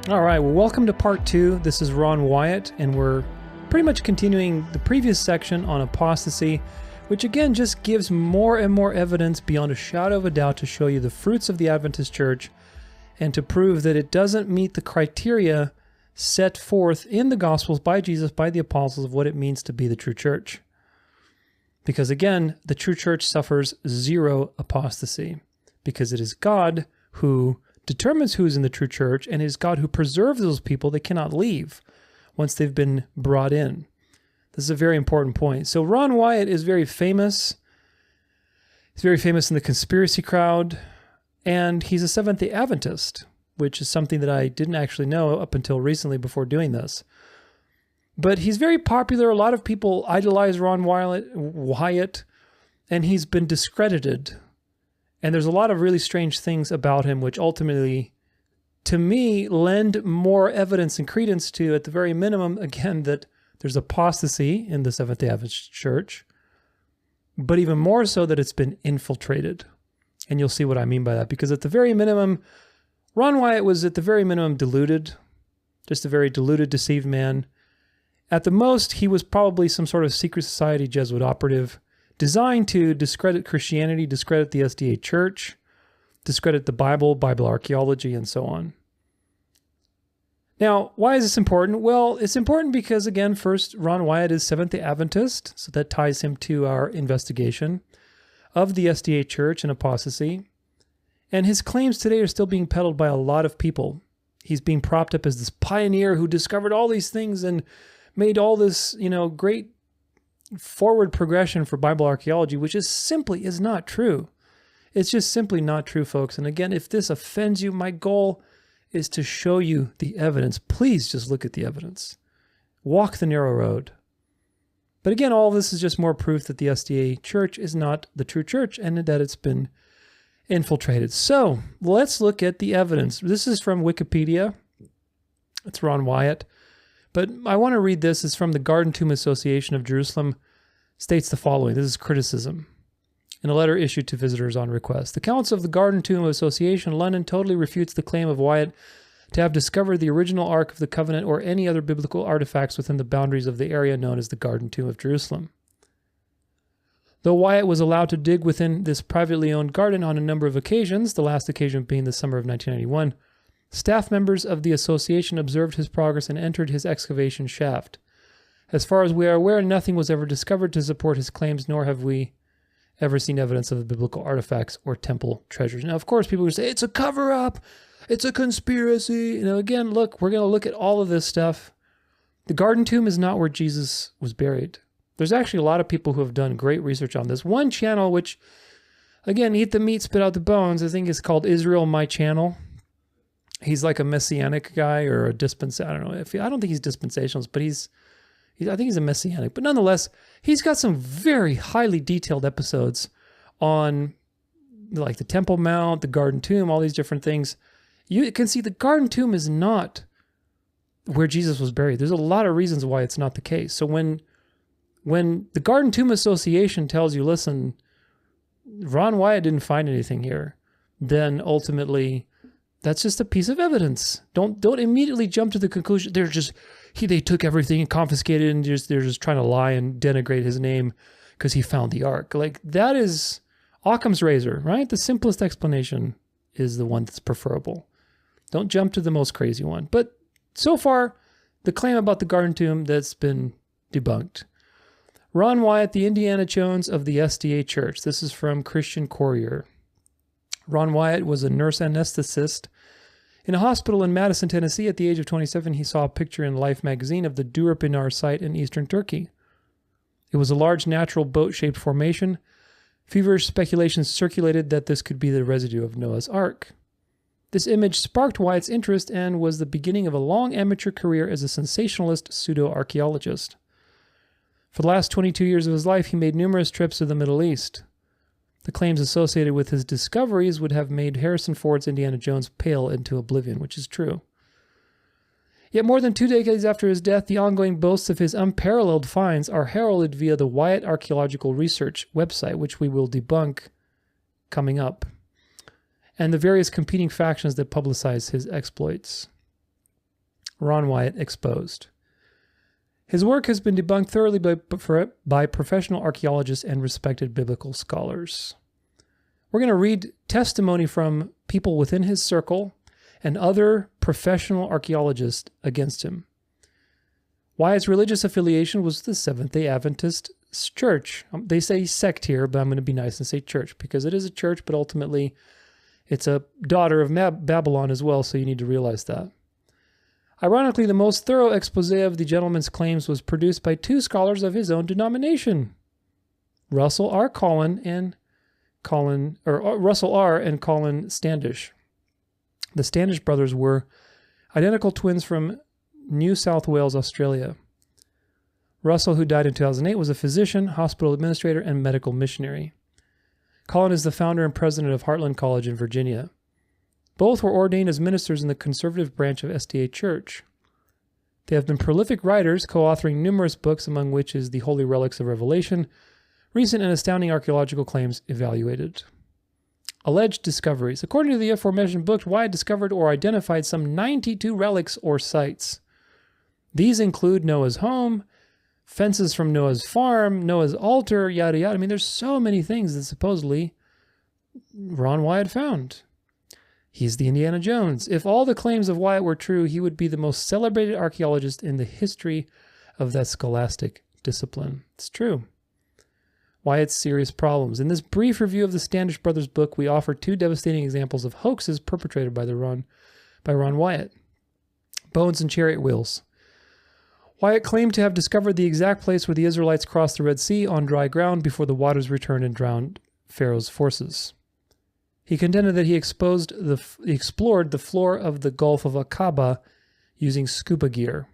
All right, well, welcome to part 2. This is Ron Wyatt, and we're pretty much continuing the previous section on apostasy, which again just gives more and more evidence beyond a shadow of a doubt to show you the fruits of the Adventist church and to prove that it doesn't meet the criteria set forth in the Gospels by Jesus, by the apostles, of what it means to be the true church. Because again, the true church suffers zero apostasy, because it is God who determines who's in the true church, and it is God who preserves those people that cannot leave once they've been brought in. This is a very important point. So Ron Wyatt is very famous. He's very famous in the conspiracy crowd, and he's a Seventh-day Adventist, which is something that I didn't actually know up until recently before doing this. But he's very popular. A lot of people idolize Ron Wyatt, and he's been discredited. And there's a lot of really strange things about him, which ultimately, to me, lend more evidence and credence to, at the very minimum, again, that there's apostasy in the Seventh-day Adventist Church, but even more so that it's been infiltrated. And you'll see what I mean by that, because at the very minimum, Ron Wyatt was at the very minimum deluded, just a very deluded, deceived man. At the most, he was probably some sort of secret society Jesuit operative, designed to discredit Christianity, discredit the SDA Church, discredit the Bible, Bible archaeology, and so on. Now, why is this important? Well, it's important because, again, first, Ron Wyatt is Seventh-day Adventist, so that ties him to our investigation of the SDA Church and apostasy. And his claims today are still being peddled by a lot of people. He's being propped up as this pioneer who discovered all these things and made all this, great forward progression for Bible archaeology, which is not true. It's just simply not true, folks. And again, if this offends you, my goal is to show you the evidence. Please just look at the evidence. Walk the narrow road. But again, all of this is just more proof that the SDA Church is not the true church and that it's been infiltrated. So let's look at the evidence. This is from Wikipedia. It's Ron Wyatt. But I want to read this. It's from the Garden Tomb Association of Jerusalem. States the following. This is criticism in a letter issued to visitors on request. The Council of the Garden Tomb Association, London, totally refutes the claim of Wyatt to have discovered the original Ark of the Covenant or any other biblical artifacts within the boundaries of the area known as the Garden Tomb of Jerusalem. Though Wyatt was allowed to dig within this privately owned garden on a number of occasions, the last occasion being the summer of 1991, staff members of the association observed his progress and entered his excavation shaft. As far as we are aware, nothing was ever discovered to support his claims, nor have we ever seen evidence of the biblical artifacts or temple treasures. Now, of course, people would say, it's a cover-up, it's a conspiracy. Again, look, we're going to look at all of this stuff. The Garden Tomb is not where Jesus was buried. There's actually a lot of people who have done great research on this. One channel, which, again, eat the meat, spit out the bones, I think is called Israel My Channel. He's like a messianic guy or a dispensational. I don't know. I don't think he's dispensationalist, but I think he's a messianic. But nonetheless, he's got some very highly detailed episodes on like the Temple Mount, the Garden Tomb, all these different things. You can see the Garden Tomb is not where Jesus was buried. There's a lot of reasons why it's not the case. So when the Garden Tomb Association tells you, listen, Ron Wyatt didn't find anything here, then ultimately that's just a piece of evidence. Don't immediately jump to the conclusion they took everything and confiscated and they're just trying to lie and denigrate his name because he found the ark. Like, that is Occam's razor, right? The simplest explanation is the one that's preferable. Don't jump to the most crazy one. But so far, the claim about the Garden Tomb, that's been debunked. Ron Wyatt, the Indiana Jones of the SDA Church. This is from Christian Courier. Ron Wyatt was a nurse anesthetist in a hospital in Madison, Tennessee. At the age of 27, he saw a picture in Life magazine of the Durapinar site in eastern Turkey. It was a large natural boat-shaped formation. Feverish speculations circulated that this could be the residue of Noah's Ark. This image sparked Wyatt's interest and was the beginning of a long amateur career as a sensationalist pseudo-archaeologist. For the last 22 years of his life, he made numerous trips to the Middle East. The claims associated with his discoveries would have made Harrison Ford's Indiana Jones pale into oblivion, which is true. Yet more than 2 decades after his death, the ongoing boasts of his unparalleled finds are heralded via the Wyatt Archaeological Research website, which we will debunk coming up, and the various competing factions that publicize his exploits. Ron Wyatt exposed. His work has been debunked thoroughly by professional archaeologists and respected biblical scholars. We're going to read testimony from people within his circle and other professional archaeologists against him. Wyatt's religious affiliation was the Seventh-day Adventist Church. They say sect here, but I'm going to be nice and say church, because it is a church, but ultimately it's a daughter of Babylon as well, so you need to realize that. Ironically, the most thorough expose of the gentleman's claims was produced by two scholars of his own denomination, Russell R. and Colin Standish. The Standish brothers were identical twins from New South Wales, Australia. Russell, who died in 2008, was a physician, hospital administrator, and medical missionary. Colin is the founder and president of Heartland College in Virginia. Both were ordained as ministers in the conservative branch of SDA Church. They have been prolific writers, co-authoring numerous books, among which is The Holy Relics of Revelation, Recent and Astounding Archaeological Claims Evaluated. Alleged discoveries. According to the aforementioned book, Wyatt discovered or identified some 92 relics or sites. These include Noah's home, fences from Noah's farm, Noah's altar, yada yada. I mean, there's so many things that supposedly Ron Wyatt found. He's the Indiana Jones. If all the claims of Wyatt were true, he would be the most celebrated archaeologist in the history of that scholastic discipline. It's true. Wyatt's serious problems. In this brief review of the Standish Brothers book, we offer two devastating examples of hoaxes perpetrated by Ron Wyatt. Bones and chariot wheels. Wyatt claimed to have discovered the exact place where the Israelites crossed the Red Sea on dry ground before the waters returned and drowned Pharaoh's forces. He contended that he explored the floor of the Gulf of Aqaba using scuba gear.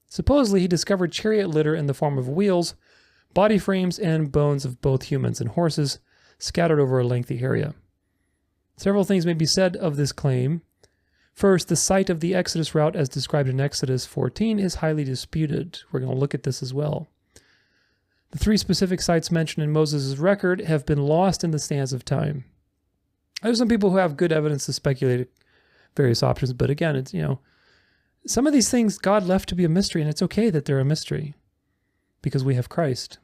Supposedly, he discovered chariot litter in the form of wheels, body frames, and bones of both humans and horses scattered over a lengthy area. Several things may be said of this claim. First, the site of the Exodus route as described in Exodus 14 is highly disputed. We're going to look at this as well. The three specific sites mentioned in Moses' record have been lost in the sands of time. There's some people who have good evidence to speculate various options, but again, it's, some of these things God left to be a mystery, and it's okay that they're a mystery because we have Christ.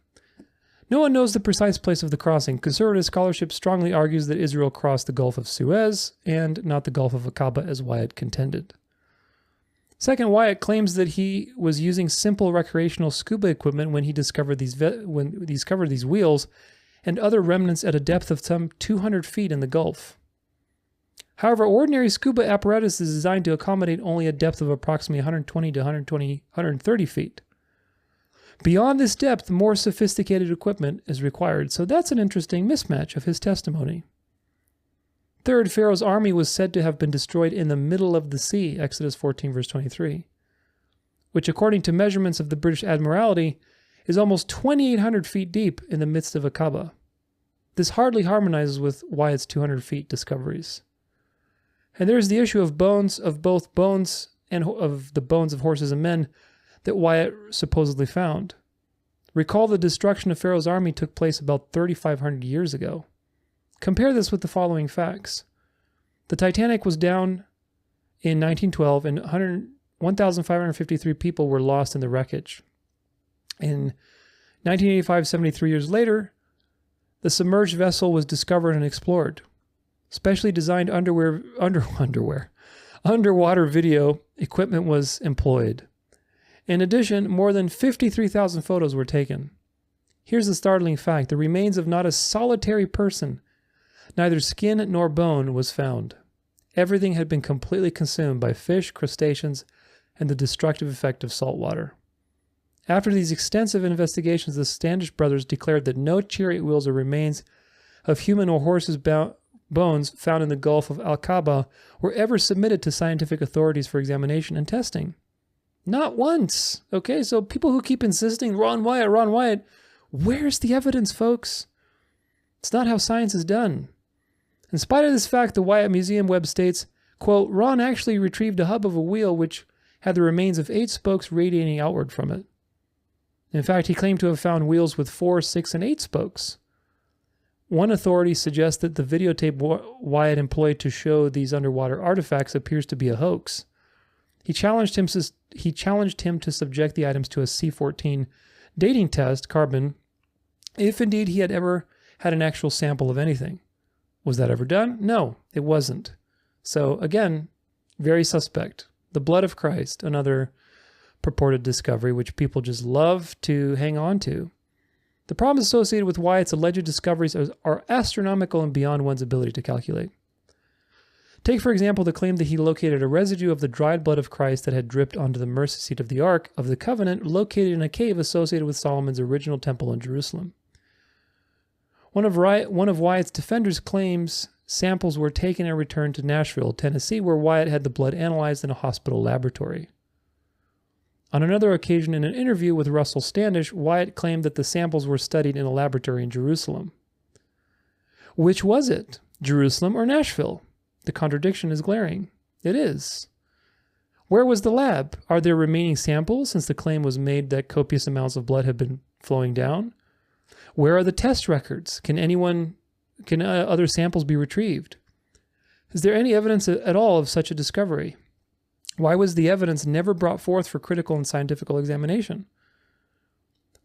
No one knows the precise place of the crossing. Conservative scholarship strongly argues that Israel crossed the Gulf of Suez and not the Gulf of Aqaba as Wyatt contended. Second, Wyatt claims that he was using simple recreational scuba equipment when he discovered these wheels and other remnants at a depth of some 200 feet in the Gulf. However, ordinary scuba apparatus is designed to accommodate only a depth of approximately 120 to 130 feet. Beyond this depth, more sophisticated equipment is required, so that's an interesting mismatch of his testimony. Third, Pharaoh's army was said to have been destroyed in the middle of the sea, Exodus 14, verse 23, which, according to measurements of the British Admiralty, is almost 2,800 feet deep in the midst of Aqaba. This hardly harmonizes with Wyatt's 200 feet discoveries. And there's the issue of bones of horses and men that Wyatt supposedly found. Recall the destruction of Pharaoh's army took place about 3,500 years ago. Compare this with the following facts. The Titanic was down in 1912 and 1,553 people were lost in the wreckage. In 1985, 73 years later, the submerged vessel was discovered and explored. Specially designed underwater video equipment was employed. In addition, more than 53,000 photos were taken. Here's the startling fact. The remains of not a solitary person, neither skin nor bone, was found. Everything had been completely consumed by fish, crustaceans, and the destructive effect of salt water. After these extensive investigations, the Standish brothers declared that no chariot wheels or remains of human or horses' bones found in the Gulf of Aqaba were ever submitted to scientific authorities for examination and testing. Not once. Okay, so people who keep insisting, Ron Wyatt, where's the evidence, folks? It's not how science is done. In spite of this fact, the Wyatt Museum web states, quote, Ron actually retrieved a hub of a wheel which had the remains of 8 spokes radiating outward from it. In fact, he claimed to have found wheels with 4, 6, and 8 spokes. One authority suggests that the videotape Wyatt employed to show these underwater artifacts appears to be a hoax. He challenged him to subject the items to a C14 dating test, carbon, if indeed he had ever had an actual sample of anything. Was that ever done? No, it wasn't. So again, very suspect. The blood of Christ, another purported discovery which people just love to hang on to. The problems associated with Wyatt's alleged discoveries are astronomical and beyond one's ability to calculate. Take, for example, the claim that he located a residue of the dried blood of Christ that had dripped onto the mercy seat of the Ark of the Covenant located in a cave associated with Solomon's original temple in Jerusalem. One of Wyatt's defenders claims samples were taken and returned to Nashville, Tennessee, where Wyatt had the blood analyzed in a hospital laboratory. On another occasion, in an interview with Russell Standish, Wyatt claimed that the samples were studied in a laboratory in Jerusalem. Which was it, Jerusalem or Nashville? The contradiction is glaring. It is. Where was the lab? Are there remaining samples, since the claim was made that copious amounts of blood have been flowing down? Where are the test records? Can other samples be retrieved? Is there any evidence at all of such a discovery? Why was the evidence never brought forth for critical and scientific examination?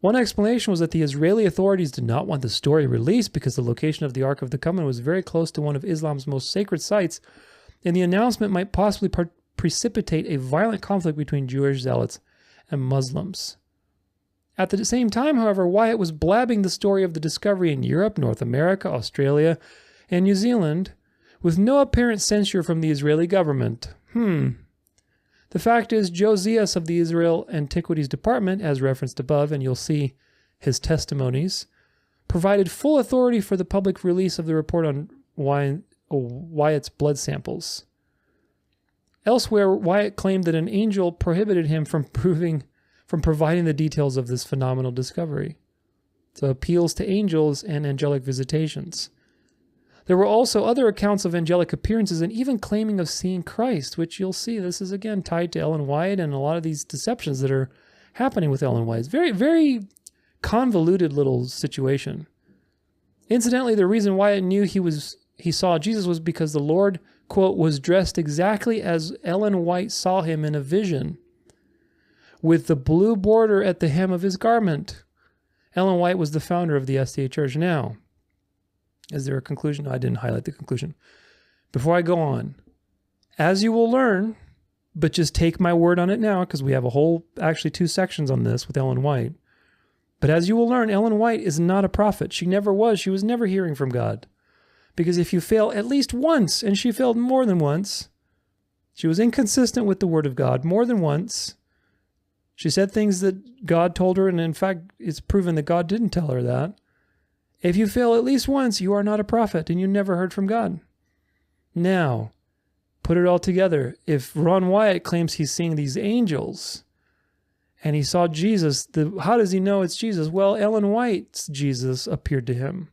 One explanation was that the Israeli authorities did not want the story released because the location of the Ark of the Covenant was very close to one of Islam's most sacred sites, and the announcement might possibly precipitate a violent conflict between Jewish zealots and Muslims. At the same time, however, Wyatt was blabbing the story of the discovery in Europe, North America, Australia, and New Zealand, with no apparent censure from the Israeli government. The fact is, Josias of the Israel Antiquities Department, as referenced above, and you'll see his testimonies, provided full authority for the public release of the report on Wyatt's blood samples. Elsewhere, Wyatt claimed that an angel prohibited him from providing the details of this phenomenal discovery. So appeals to angels and angelic visitations. There were also other accounts of angelic appearances and even claiming of seeing Christ, which you'll see this is again tied to Ellen White and a lot of these deceptions that are happening with Ellen White. It's very, very convoluted little situation. Incidentally, the reason Wyatt knew he saw Jesus was because the Lord, quote, was dressed exactly as Ellen White saw him in a vision, with the blue border at the hem of his garment. Ellen White was the founder of the SDA Church. Now, is there a conclusion? No, I didn't highlight the conclusion. Before I go on, as you will learn, but just take my word on it now, because we have actually 2 sections on this with Ellen White. But as you will learn, Ellen White is not a prophet. She never was. She was never hearing from God. Because if you fail at least once, and she failed more than once, she was inconsistent with the word of God more than once. She said things that God told her, and in fact, it's proven that God didn't tell her that. If you fail at least once, you are not a prophet, and you never heard from God. Now, put it all together. If Ron Wyatt claims he's seeing these angels, and he saw Jesus, how does he know it's Jesus? Well, Ellen White's Jesus appeared to him.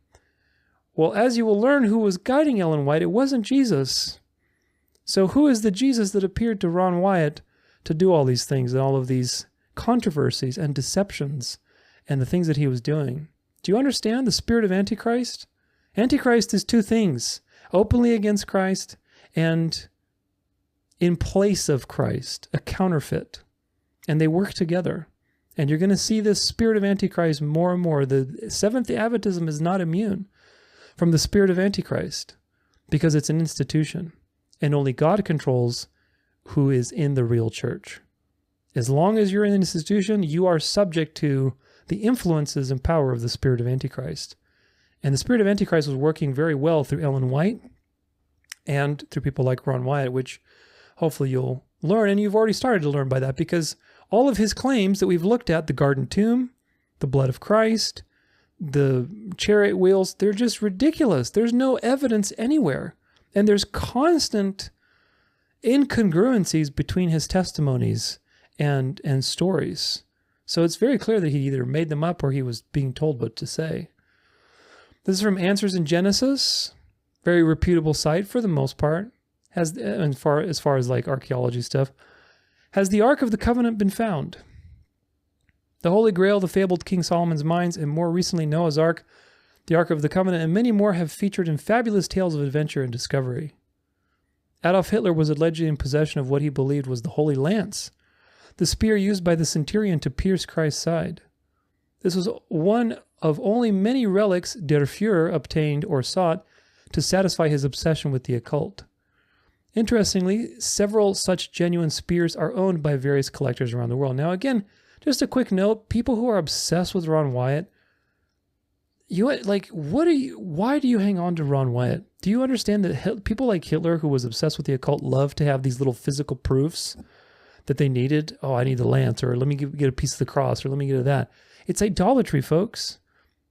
Well, as you will learn who was guiding Ellen White, it wasn't Jesus. So who is the Jesus that appeared to Ron Wyatt to do all these things and all of these controversies and deceptions and the things that he was doing? Do you understand the spirit of Antichrist? Antichrist is 2 things: openly against Christ and in place of Christ, a counterfeit. And they work together. And you're going to see this spirit of Antichrist more and more. The Seventh-day Adventism is not immune from the spirit of Antichrist because it's an institution. And only God controls who is in the real church. As long as you're in an institution, you are subject to the influences and power of the spirit of Antichrist. And the spirit of Antichrist was working very well through Ellen White and through people like Ron Wyatt, which hopefully you'll learn. And you've already started to learn by that, because all of his claims that we've looked at, the garden tomb, the blood of Christ, the chariot wheels, they're just ridiculous. There's no evidence anywhere. And there's constant incongruencies between his testimonies and stories. So it's very clear that he either made them up or he was being told what to say. This is from Answers in Genesis, very reputable site for the most part. As far as like archaeology stuff, has the Ark of the Covenant been found? The Holy Grail, the fabled King Solomon's mines, and more recently Noah's Ark, the Ark of the Covenant, and many more have featured in fabulous tales of adventure and discovery. Adolf Hitler was allegedly in possession of what he believed was the Holy Lance, the spear used by the centurion to pierce Christ's side. This was one of only many relics der Führer obtained or sought to satisfy his obsession with the occult. Interestingly, several such genuine spears are owned by various collectors around the world. Now, again, just a quick note, people who are obsessed with Ron Wyatt, why do you hang on to Ron Wyatt? Do you understand that people like Hitler, who was obsessed with the occult, love to have these little physical proofs that they needed? Oh, I need the lance, or let me get a piece of the cross, or let me get that. It's idolatry, folks.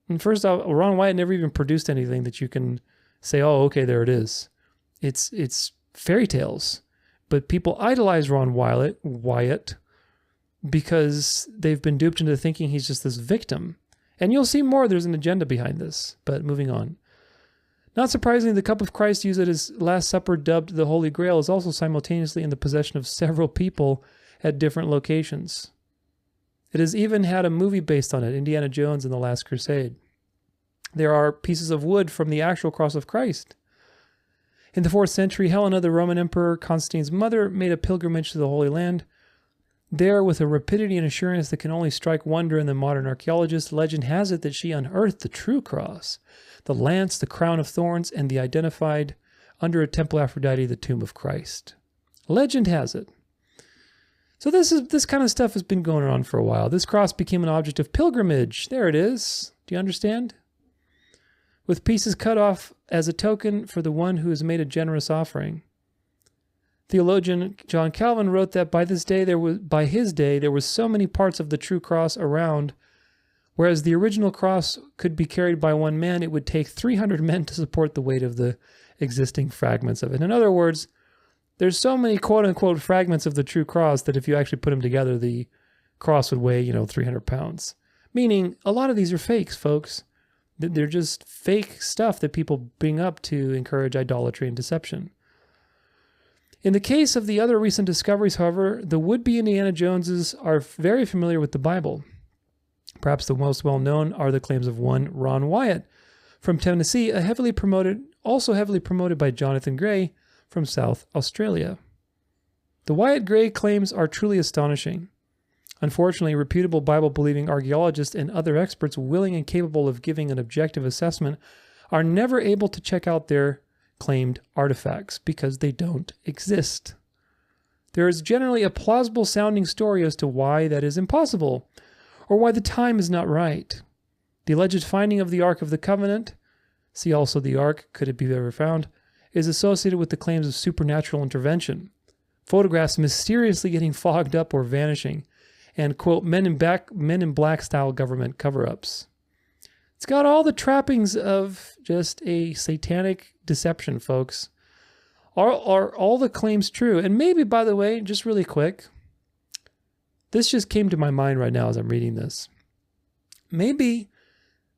And first off, Ron Wyatt never even produced anything that you can say, oh, okay, there it is. It's fairy tales. But people idolize Ron Wyatt because they've been duped into thinking he's just this victim. And you'll see more, there's an agenda behind this. But moving on. Not surprisingly, the cup of Christ used at his Last Supper, dubbed the Holy Grail, is also simultaneously in the possession of several people at different locations. It has even had a movie based on it, Indiana Jones and the Last Crusade. There are pieces of wood from the actual cross of Christ. In the 4th century, Helena, the Roman Emperor Constantine's mother, made a pilgrimage to the Holy Land. There, with a rapidity and assurance that can only strike wonder in the modern archaeologist, legend has it that she unearthed the true cross, the lance, the crown of thorns, and the identified under a temple Aphrodite, the tomb of Christ. Legend has it. So this kind of stuff has been going on for a while. This cross became an object of pilgrimage. There it is. Do you understand? With pieces cut off as a token for the one who has made a generous offering. Theologian John Calvin wrote that by his day there was so many parts of the true cross around, whereas the original cross could be carried by one man, it would take 300 men to support the weight of the existing fragments of it. In other words, there's so many quote-unquote fragments of the true cross that if you actually put them together, the cross would weigh, 300 pounds. Meaning, a lot of these are fakes, folks. They're just fake stuff that people bring up to encourage idolatry and deception. In the case of the other recent discoveries, however, the would-be Indiana Joneses are very familiar with the Bible. Perhaps the most well-known are the claims of one Ron Wyatt from Tennessee, also heavily promoted by Jonathan Gray from South Australia. The Wyatt Gray claims are truly astonishing. Unfortunately, reputable Bible-believing archaeologists and other experts willing and capable of giving an objective assessment are never able to check out their claimed artifacts because they don't exist. There is generally a plausible sounding story as to why that is impossible, or why the time is not right. The alleged finding of the Ark of the Covenant, see also the Ark, could it be ever found, is associated with the claims of supernatural intervention, photographs mysteriously getting fogged up or vanishing, and, quote, men in black style government cover-ups. It's got all the trappings of just a satanic deception, folks. Are all the claims true? And maybe, by the way, just really quick, this just came to my mind right now as I'm reading this. Maybe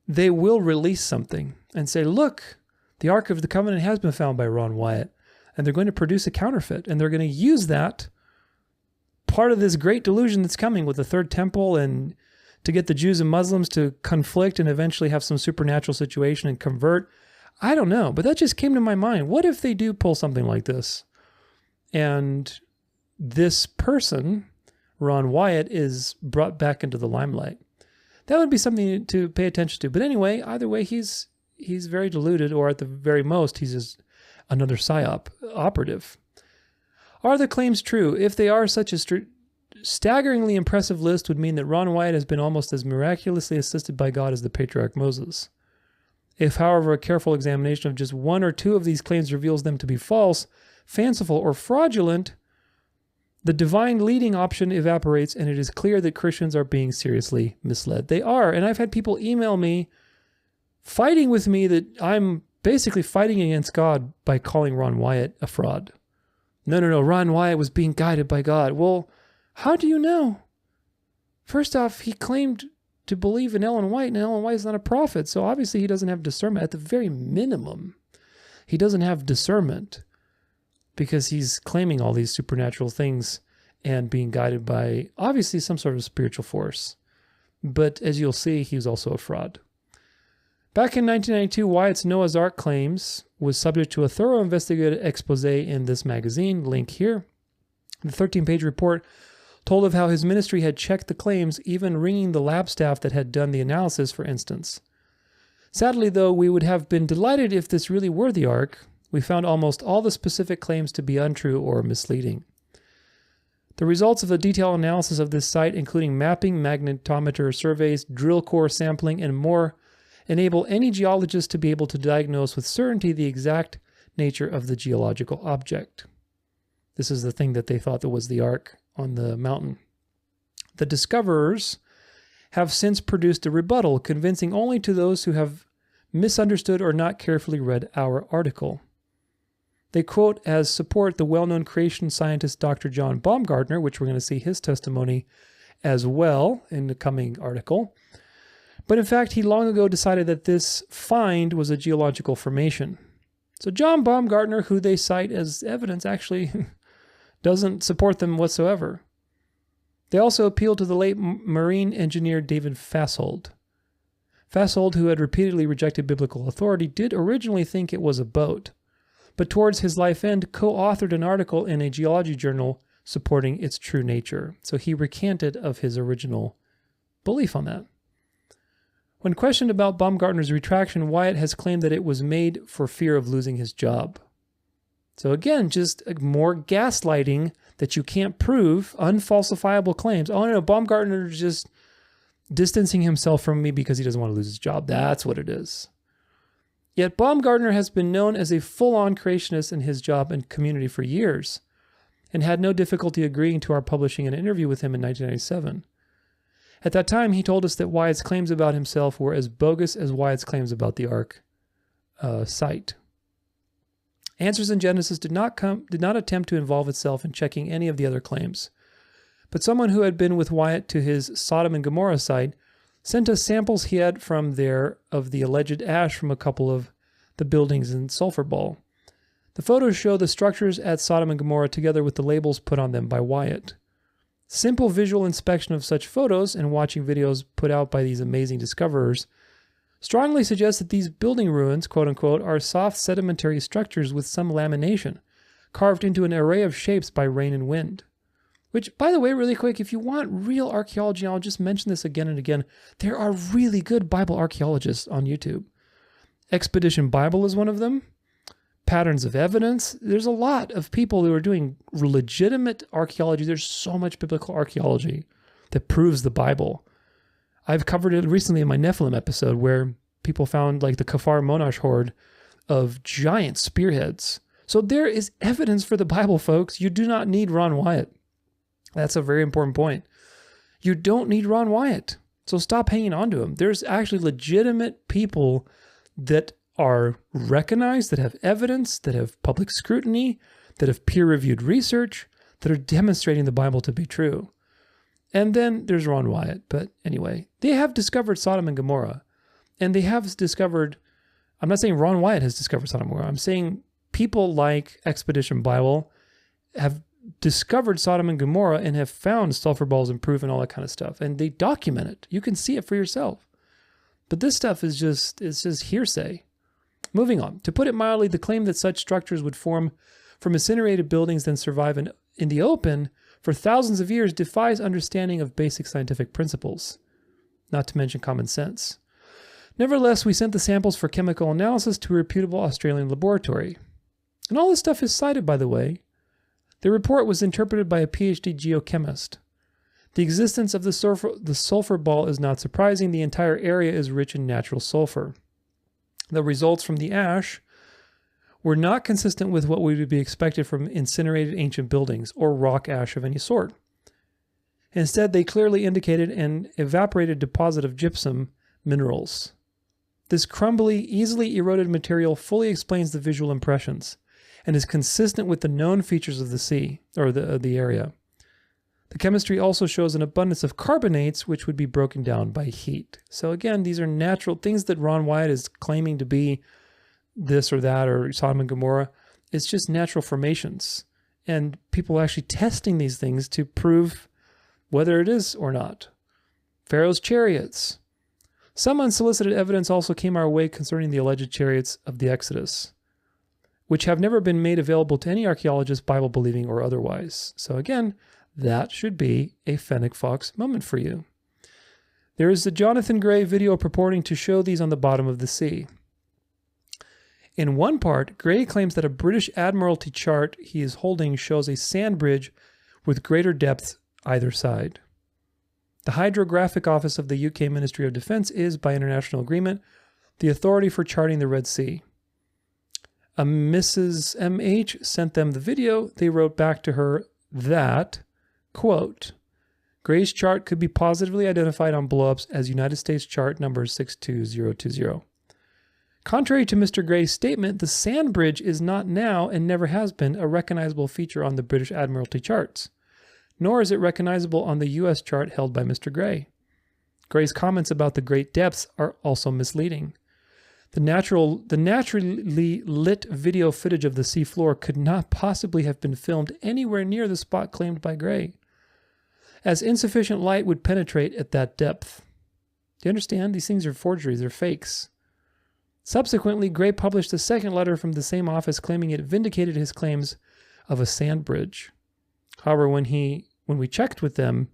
they will release something and say, look, the Ark of the Covenant has been found by Ron Wyatt, and they're going to produce a counterfeit, and they're going to use that part of this great delusion that's coming with the third temple, and to get the Jews and Muslims to conflict and eventually have some supernatural situation and convert. I don't know, but that just came to my mind. What if they do pull something like this? And this person, Ron Wyatt, is brought back into the limelight. That would be something to pay attention to. But anyway, either way, he's very deluded, or at the very most, he's just another psyop operative. Are the claims true? If they are, such a staggeringly impressive list would mean that Ron Wyatt has been almost as miraculously assisted by God as the patriarch Moses. If, however, a careful examination of just one or two of these claims reveals them to be false, fanciful, or fraudulent, the divine leading option evaporates, and it is clear that Christians are being seriously misled. They are, and I've had people email me fighting with me that I'm basically fighting against God by calling Ron Wyatt a fraud. No, Ron Wyatt was being guided by God. Well, how do you know? First off, he claimed to believe in Ellen White, and Ellen White is not a prophet, so obviously he doesn't have discernment. At the very minimum, he doesn't have discernment because he's claiming all these supernatural things and being guided by, obviously, some sort of spiritual force. But as you'll see, he was also a fraud. Back in 1992, Wyatt's Noah's Ark claims was subject to a thorough investigative expose in this magazine, link here. The 13-page report told of how his ministry had checked the claims, even ringing the lab staff that had done the analysis, for instance. Sadly, though, we would have been delighted if this really were the Ark. We found almost all the specific claims to be untrue or misleading. The results of the detailed analysis of this site, including mapping, magnetometer surveys, drill core sampling, and more, enable any geologist to be able to diagnose with certainty the exact nature of the geological object. This is the thing that they thought that was the Ark on the mountain. The discoverers have since produced a rebuttal, convincing only to those who have misunderstood or not carefully read our article. They quote as support the well-known creation scientist Dr. John Baumgartner, which we're going to see his testimony as well in the coming article. But in fact, he long ago decided that this find was a geological formation. So John Baumgartner, who they cite as evidence, actually doesn't support them whatsoever. They also appealed to the late marine engineer David Fasold. Fasold, who had repeatedly rejected biblical authority, did originally think it was a boat, but towards his life end co-authored an article in a geology journal supporting its true nature. So he recanted of his original belief on that. When questioned about Baumgartner's retraction, Wyatt has claimed that it was made for fear of losing his job. So again, just more gaslighting that you can't prove, unfalsifiable claims. Oh no, Baumgartner is just distancing himself from me because he doesn't want to lose his job. That's what it is. Yet Baumgartner has been known as a full-on creationist in his job and community for years, and had no difficulty agreeing to our publishing an interview with him in 1997. At that time, he told us that Wyatt's claims about himself were as bogus as Wyatt's claims about the Ark site. Answers in Genesis did not attempt to involve itself in checking any of the other claims. But someone who had been with Wyatt to his Sodom and Gomorrah site sent us samples he had from there of the alleged ash from a couple of the buildings in Sulphur Ball. The photos show the structures at Sodom and Gomorrah together with the labels put on them by Wyatt. Simple visual inspection of such photos and watching videos put out by these amazing discoverers strongly suggests that these building ruins, quote-unquote, are soft sedimentary structures with some lamination, carved into an array of shapes by rain and wind. Which, by the way, really quick, if you want real archaeology, and I'll just mention this again and again, there are really good Bible archaeologists on YouTube. Expedition Bible is one of them. Patterns of Evidence. There's a lot of people who are doing legitimate archaeology. There's so much biblical archaeology that proves the Bible. I've covered it recently in my Nephilim episode where people found like the Kafar Monash horde of giant spearheads. So there is evidence for the Bible, folks. You do not need Ron Wyatt. That's a very important point. You don't need Ron Wyatt. So stop hanging on to him. There's actually legitimate people that are recognized, that have evidence, that have public scrutiny, that have peer-reviewed research, that are demonstrating the Bible to be true. And then there's Ron Wyatt. But anyway, they have discovered Sodom and Gomorrah. And they have discovered, I'm not saying Ron Wyatt has discovered Sodom and Gomorrah. I'm saying people like Expedition Bible have discovered Sodom and Gomorrah and have found sulfur balls and proof and all that kind of stuff. And they document it. You can see it for yourself. But this stuff is just hearsay. Moving on. To put it mildly, the claim that such structures would form from incinerated buildings then survive in the open for thousands of years defies understanding of basic scientific principles, not to mention common sense. Nevertheless, we sent the samples for chemical analysis to a reputable Australian laboratory. And all this stuff is cited, by the way. The report was interpreted by a PhD geochemist. The existence of the sulfur ball is not surprising. The entire area is rich in natural sulfur. The results from the ash were not consistent with what would be expected from incinerated ancient buildings or rock ash of any sort. Instead, they clearly indicated an evaporated deposit of gypsum minerals. This crumbly, easily eroded material fully explains the visual impressions and is consistent with the known features of the sea, or the area. The chemistry also shows an abundance of carbonates which would be broken down by heat. So again, these are natural things that Ron Wyatt is claiming to be this or that or Sodom and Gomorrah. It's just natural formations. And people are actually testing these things to prove whether it is or not. Pharaoh's chariots. Some unsolicited evidence also came our way concerning the alleged chariots of the Exodus, which have never been made available to any archaeologist, Bible-believing or otherwise. So again, that should be a Fennec Fox moment for you. There is the Jonathan Gray video purporting to show these on the bottom of the sea. In one part, Gray claims that a British Admiralty chart he is holding shows a sand bridge with greater depth either side. The Hydrographic Office of the UK Ministry of Defence is, by international agreement, the authority for charting the Red Sea. A Mrs. M.H. sent them the video. They wrote back to her that, quote, Gray's chart could be positively identified on blowups as United States chart number 62020. Contrary to Mr. Gray's statement, the sand bridge is not now and never has been a recognizable feature on the British Admiralty charts, nor is it recognizable on the U.S. chart held by Mr. Gray. Gray's comments about the great depths are also misleading. The naturally lit video footage of the seafloor could not possibly have been filmed anywhere near the spot claimed by Gray, as insufficient light would penetrate at that depth. Do you understand? These things are forgeries, they're fakes. Subsequently, Gray published a second letter from the same office claiming it vindicated his claims of a sand bridge. However, when we checked with them,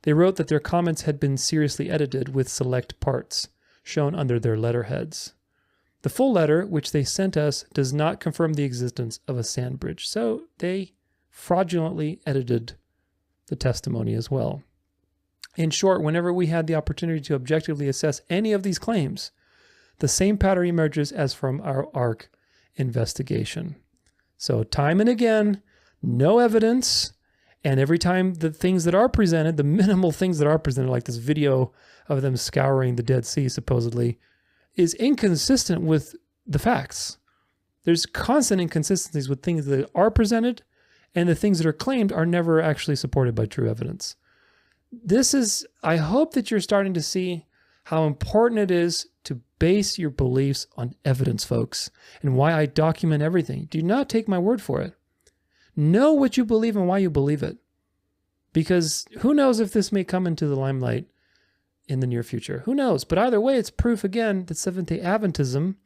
they wrote that their comments had been seriously edited with select parts shown under their letterheads. The full letter, which they sent us, does not confirm the existence of a sand bridge, so they fraudulently edited the testimony as well. In short, whenever we had the opportunity to objectively assess any of these claims, the same pattern emerges as from our ARC investigation. So time and again, no evidence, and every time the things that are presented, the minimal things that are presented, like this video of them scouring the Dead Sea supposedly, is inconsistent with the facts. There's constant inconsistencies with things that are presented, and the things that are claimed are never actually supported by true evidence. I hope that you're starting to see how important it is to base your beliefs on evidence, folks, and why I document everything. Do not take my word for it. Know what you believe and why you believe it. Because who knows if this may come into the limelight in the near future. Who knows? But either way, it's proof again that Seventh-day Adventism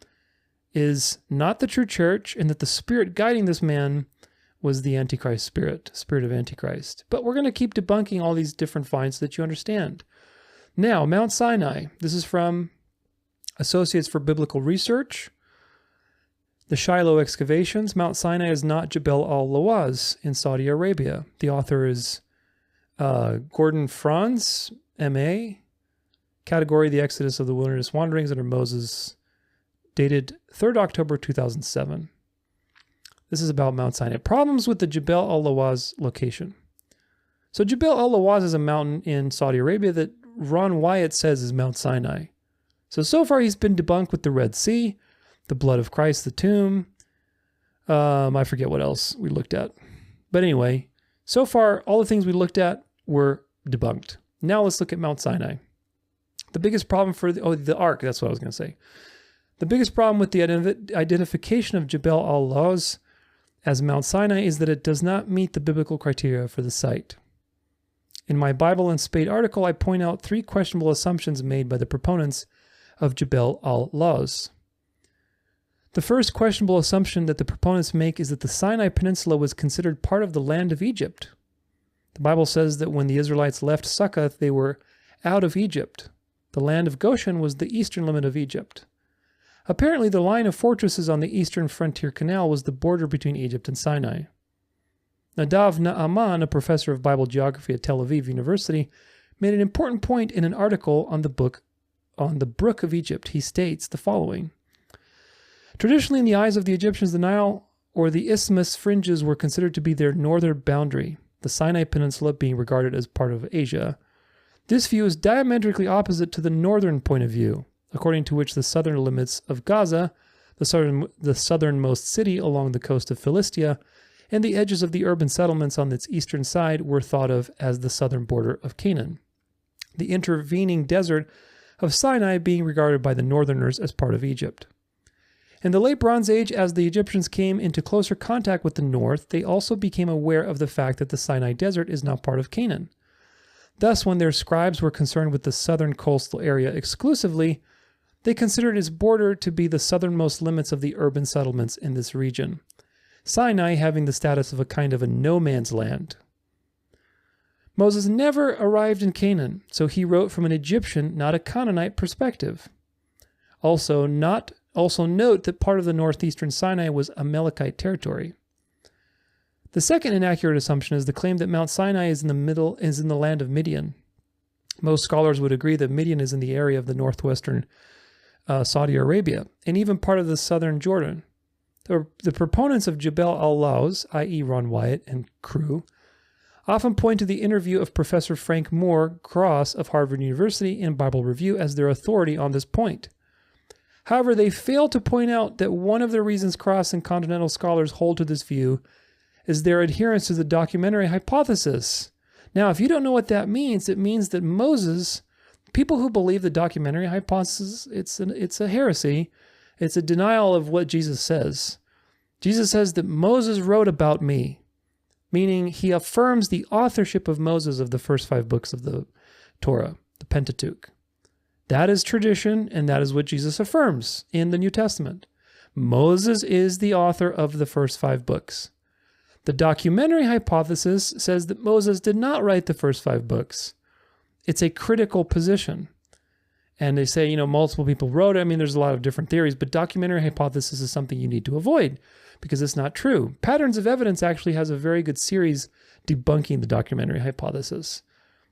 is not the true church, and that the spirit guiding this man was the Antichrist spirit of Antichrist. But we're going to keep debunking all these different finds so that you understand. Now, Mount Sinai. This is from Associates for Biblical Research. The Shiloh excavations. Mount Sinai is not Jebel al-Lawaz in Saudi Arabia. The author is Gordon Franz, M.A., Category, The Exodus of the Wilderness Wanderings under Moses, dated 3rd October 2007. This is about Mount Sinai. Problems with the Jebel al-Lawaz location. So Jebel al-Lawaz is a mountain in Saudi Arabia that Ron Wyatt says is Mount Sinai. So far he's been debunked with the Red Sea, the blood of Christ, the tomb. I forget what else we looked at. But anyway, so far all the things we looked at were debunked. Now let's look at Mount Sinai. The biggest problem for the Ark, that's what I was going to say. The biggest problem with the identification of Jebel al-Lawaz as Mount Sinai is that it does not meet the biblical criteria for the site. In my Bible and Spade article, I point out 3 questionable assumptions made by the proponents of Jebel al-Lawaz. The first questionable assumption that the proponents make is that the Sinai Peninsula was considered part of the land of Egypt. The Bible says that when the Israelites left Succoth, they were out of Egypt. The land of Goshen was the eastern limit of Egypt. Apparently, the line of fortresses on the eastern frontier canal was the border between Egypt and Sinai. Nadav Naaman, a professor of Bible geography at Tel Aviv University, made an important point in an article on the Brook of Egypt. He states the following. Traditionally, in the eyes of the Egyptians, the Nile or the isthmus fringes were considered to be their northern boundary, the Sinai Peninsula being regarded as part of Asia. This view is diametrically opposite to the northern point of view, according to which the southern limits of Gaza, the southernmost city along the coast of Philistia, and the edges of the urban settlements on its eastern side were thought of as the southern border of Canaan, the intervening desert of Sinai being regarded by the northerners as part of Egypt. In the late Bronze Age, as the Egyptians came into closer contact with the north, they also became aware of the fact that the Sinai Desert is not part of Canaan. Thus, when their scribes were concerned with the southern coastal area exclusively, they considered its border to be the southernmost limits of the urban settlements in this region, Sinai having the status of a kind of a no-man's land. Moses never arrived in Canaan, so he wrote from an Egyptian, not a Canaanite perspective. Also note that part of the northeastern Sinai was Amalekite territory. The second inaccurate assumption is the claim that Mount Sinai is in the land of Midian. Most scholars would agree that Midian is in the area of the northwestern Saudi Arabia, and even part of the southern Jordan. The proponents of Jebel al-Lawz, i.e. Ron Wyatt and crew, often point to the interview of Professor Frank Moore Cross of Harvard University in Bible Review as their authority on this point. However, they fail to point out that one of the reasons Cross and continental scholars hold to this view is their adherence to the documentary hypothesis. Now, if you don't know what that means, it means that Moses, people who believe the documentary hypothesis, it's a heresy. It's a denial of what Jesus says. Jesus says that Moses wrote about me, meaning he affirms the authorship of Moses of the first 5 books of the Torah, the Pentateuch. That is tradition, and that is what Jesus affirms in the New Testament. Moses is the author of the first 5 books. The documentary hypothesis says that Moses did not write the first 5 books. It's a critical position. And they say, multiple people wrote it. I mean, there's a lot of different theories, but documentary hypothesis is something you need to avoid because it's not true. Patterns of Evidence actually has a very good series debunking the documentary hypothesis.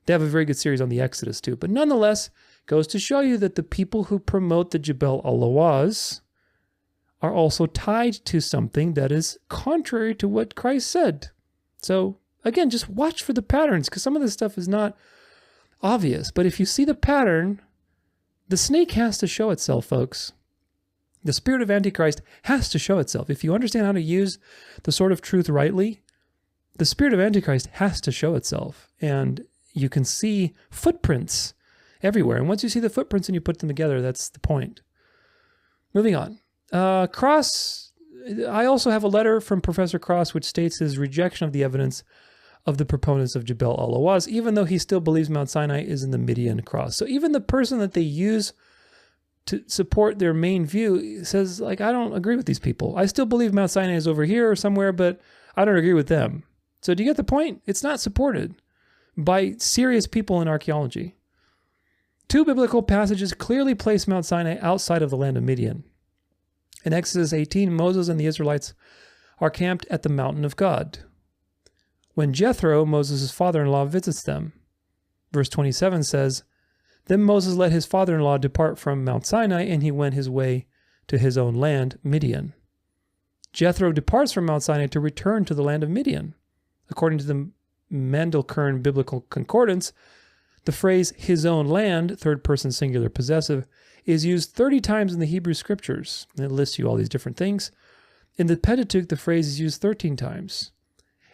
They have a very good series on the Exodus too, but nonetheless, goes to show you that the people who promote the Jebel al-Lawaz are also tied to something that is contrary to what Christ said. So again, just watch for the patterns because some of this stuff is not obvious. But if you see the pattern, the snake has to show itself, folks. The spirit of Antichrist has to show itself. If you understand how to use the sword of truth rightly, the spirit of Antichrist has to show itself. And you can see footprints everywhere. And once you see the footprints and you put them together, that's the point. Moving on. Cross, I also have a letter from Professor Cross which states his rejection of the evidence of the proponents of Jebel al-Lawaz, even though he still believes Mount Sinai is in the Midian cross. So even the person that they use to support their main view says, I don't agree with these people. I still believe Mount Sinai is over here or somewhere, but I don't agree with them. So do you get the point? It's not supported by serious people in archaeology. 2 biblical passages clearly place Mount Sinai outside of the land of Midian. In Exodus 18, Moses and the Israelites are camped at the mountain of God. When Jethro, Moses' father-in-law, visits them, verse 27 says, "Then Moses let his father-in-law depart from Mount Sinai, and he went his way to his own land, Midian." Jethro departs from Mount Sinai to return to the land of Midian. According to the Mandelkern Biblical Concordance, the phrase his own land, third person singular possessive, is used 30 times in the Hebrew scriptures. And it lists you all these different things. In the Pentateuch, the phrase is used 13 times.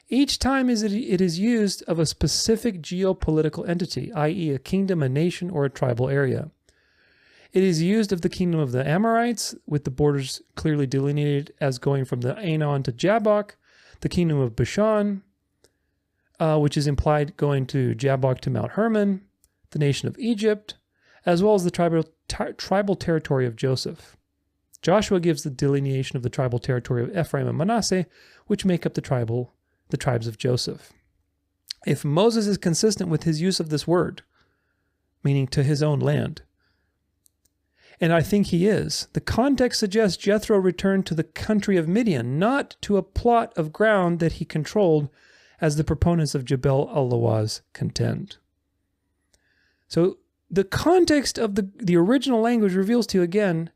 Each time it is used of a specific geopolitical entity, i.e. a kingdom, a nation, or a tribal area. It is used of the kingdom of the Amorites, with the borders clearly delineated as going from the Anon to Jabbok, the kingdom of Bashan, which is implied going to Jabbok to Mount Hermon, the nation of Egypt, as well as the tribal territory of Joseph. Joshua gives the delineation of the tribal territory of Ephraim and Manasseh, which make up the tribes of Joseph. If Moses is consistent with his use of this word, meaning to his own land, and I think he is, the context suggests Jethro returned to the country of Midian, not to a plot of ground that he controlled, as the proponents of Jebel al-Lawaz contend. So the context of the original language reveals to you, again,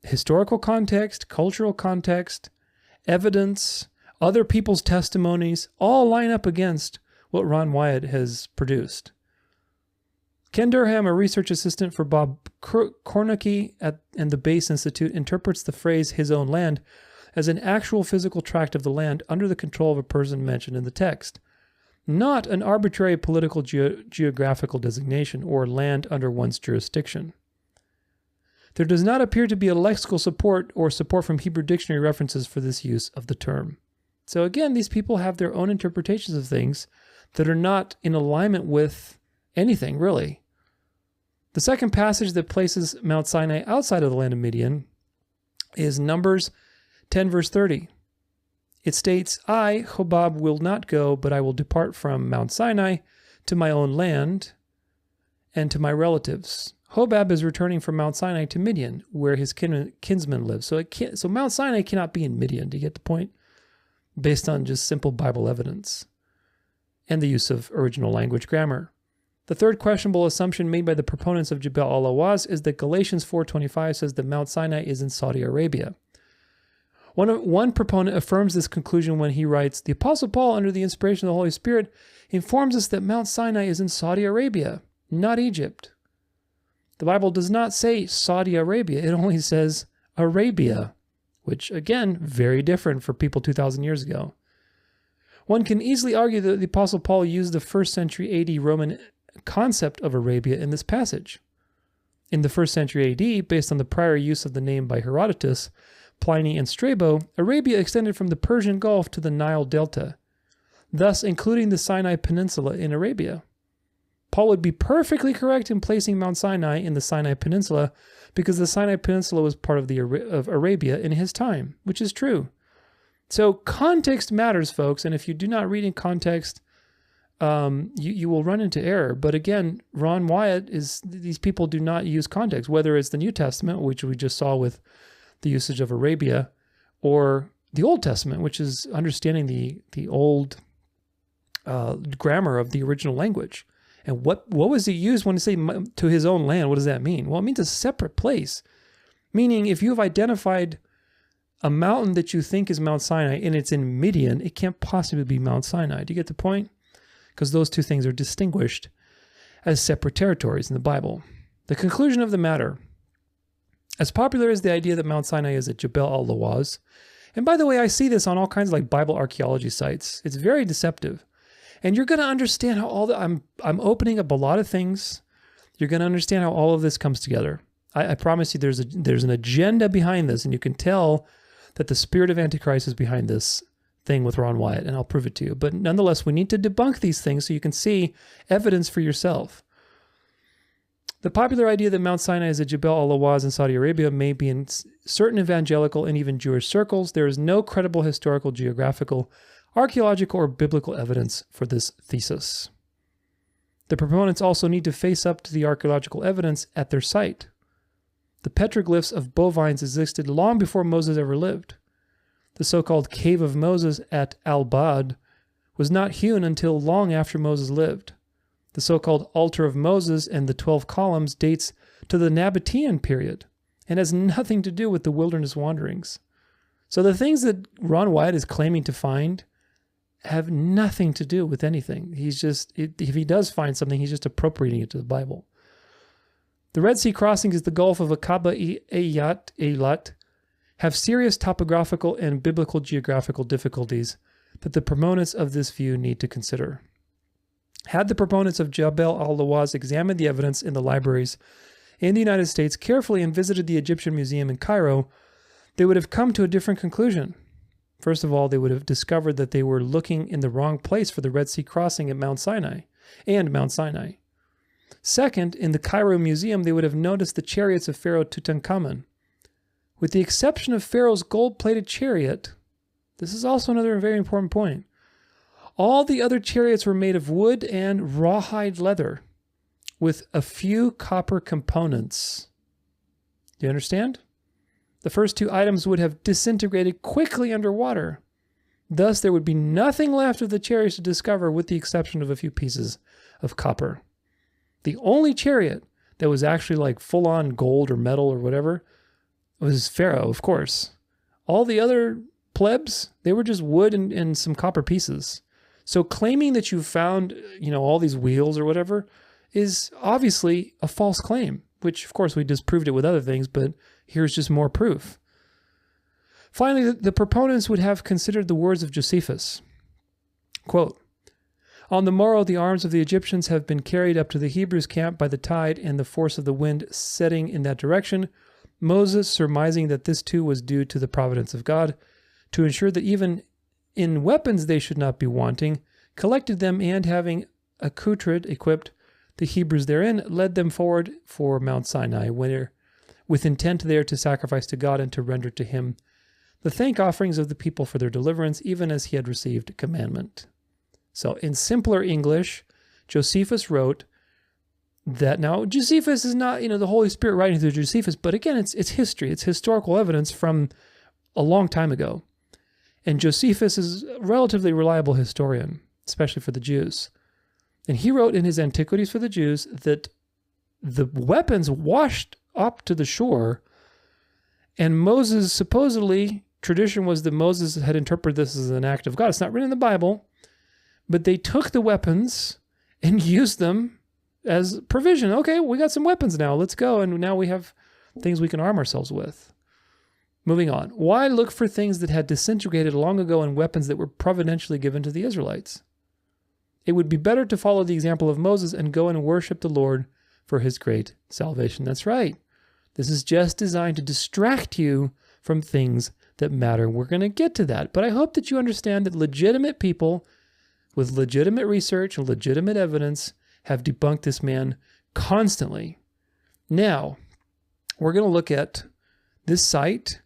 historical context, cultural context, evidence, other people's testimonies, all line up against what Ron Wyatt has produced. Ken Durham, a research assistant for Bob Kornacki and the Base Institute, interprets the phrase his own land as an actual physical tract of the land under the control of a person mentioned in the text, not an arbitrary political geographical designation or land under one's jurisdiction. There does not appear to be a lexical support or support from Hebrew dictionary references for this use of the term. So again, these people have their own interpretations of things that are not in alignment with anything, really. The second passage that places Mount Sinai outside of the land of Midian is Numbers 10, verse 30. It states, I, Hobab, will not go, but I will depart from Mount Sinai to my own land and to my relatives. Hobab is returning from Mount Sinai to Midian, where his kinsman lives. So Mount Sinai cannot be in Midian. Do you get the point? Based on just simple Bible evidence and the use of original language grammar. The third questionable assumption made by the proponents of Jebel al-Awaz is that Galatians 4:25 says that Mount Sinai is in Saudi Arabia. One proponent affirms this conclusion when he writes, the Apostle Paul, under the inspiration of the Holy Spirit, informs us that Mount Sinai is in Saudi Arabia, not Egypt. The Bible does not say Saudi Arabia. It only says Arabia, which, again, very different for people 2,000 years ago. One can easily argue that the Apostle Paul used the 1st century AD Roman concept of Arabia in this passage. In the 1st century AD, based on the prior use of the name by Herodotus, Pliny, and Strabo, Arabia extended from the Persian Gulf to the Nile Delta, thus including the Sinai Peninsula in Arabia. Paul would be perfectly correct in placing Mount Sinai in the Sinai Peninsula because the Sinai Peninsula was part of Arabia in his time, which is true. So context matters, folks, and if you do not read in context, you will run into error. But again, Ron Wyatt these people do not use context, whether it's the New Testament, which we just saw with the usage of Arabia, or the Old Testament, which is understanding the old grammar of the original language. And what was he used when he say to his own land? What does that mean? Well, it means a separate place. Meaning, if you have identified a mountain that you think is Mount Sinai and it's in Midian, it can't possibly be Mount Sinai. Do you get the point? Because those two things are distinguished as separate territories in the Bible. The conclusion of the matter: as popular as the idea that Mount Sinai is at Jebel al-Lawaz, and by the way, I see this on all kinds of Bible archaeology sites. It's very deceptive. And you're going to understand how I'm opening up a lot of things. You're going to understand how all of this comes together. I promise you there's an agenda behind this, and you can tell that the spirit of Antichrist is behind this thing with Ron Wyatt, and I'll prove it to you. But nonetheless, we need to debunk these things so you can see evidence for yourself. The popular idea that Mount Sinai is at Jebel al-Lawaz in Saudi Arabia may be in certain evangelical and even Jewish circles. There is no credible historical, geographical, archaeological, or biblical evidence for this thesis. The proponents also need to face up to the archaeological evidence at their site. The petroglyphs of bovines existed long before Moses ever lived. The so-called Cave of Moses at Al-Bad was not hewn until long after Moses lived. The so-called Altar of Moses and the 12 columns dates to the Nabatean period and has nothing to do with the wilderness wanderings. So the things that Ron Wyatt is claiming to find have nothing to do with anything. If he does find something, he's just appropriating it to the Bible. The Red Sea crossings is the Gulf of Aqaba Eilat have serious topographical and biblical geographical difficulties that the proponents of this view need to consider. Had the proponents of Jebel al-Lawaz examined the evidence in the libraries in the United States carefully and visited the Egyptian Museum in Cairo, they would have come to a different conclusion. First of all, they would have discovered that they were looking in the wrong place for the Red Sea crossing at Mount Sinai. Second, in the Cairo Museum, they would have noticed the chariots of Pharaoh Tutankhamun. With the exception of Pharaoh's gold-plated chariot, this is also another very important point, all the other chariots were made of wood and rawhide leather, with a few copper components. Do you understand? The first two items would have disintegrated quickly underwater. Thus, there would be nothing left of the chariots to discover with the exception of a few pieces of copper. The only chariot that was actually full-on gold or metal or whatever was Pharaoh, of course. All the other plebs, they were just wood and some copper pieces. So claiming that you found, all these wheels or whatever is obviously a false claim, which of course we disproved it with other things, but here's just more proof. Finally, the proponents would have considered the words of Josephus. Quote, "On the morrow the arms of the Egyptians have been carried up to the Hebrews' camp by the tide and the force of the wind setting in that direction. Moses, surmising that this too was due to the providence of God, to ensure that even in weapons they should not be wanting, collected them and having equipped the Hebrews therein, led them forward for Mount Sinai, with intent there to sacrifice to God and to render to him the thank offerings of the people for their deliverance, even as he had received commandment. So in simpler English, Josephus wrote that, now Josephus is not, the Holy Spirit writing through Josephus, but again, it's history. It's historical evidence from a long time ago. And Josephus is a relatively reliable historian, especially for the Jews. And he wrote in his Antiquities for the Jews that the weapons washed up to the shore, and Moses, supposedly, tradition was that Moses had interpreted this as an act of God. It's not written in the Bible, but they took the weapons and used them as provision. Okay, we got some weapons now. Let's go. And now we have things we can arm ourselves with. Moving on. Why look for things that had disintegrated long ago in weapons that were providentially given to the Israelites? It would be better to follow the example of Moses and go and worship the Lord for his great salvation. That's right. This is just designed to distract you from things that matter. We're going to get to that. But I hope that you understand that legitimate people with legitimate research and legitimate evidence have debunked this man constantly. Now, we're going to look at this site.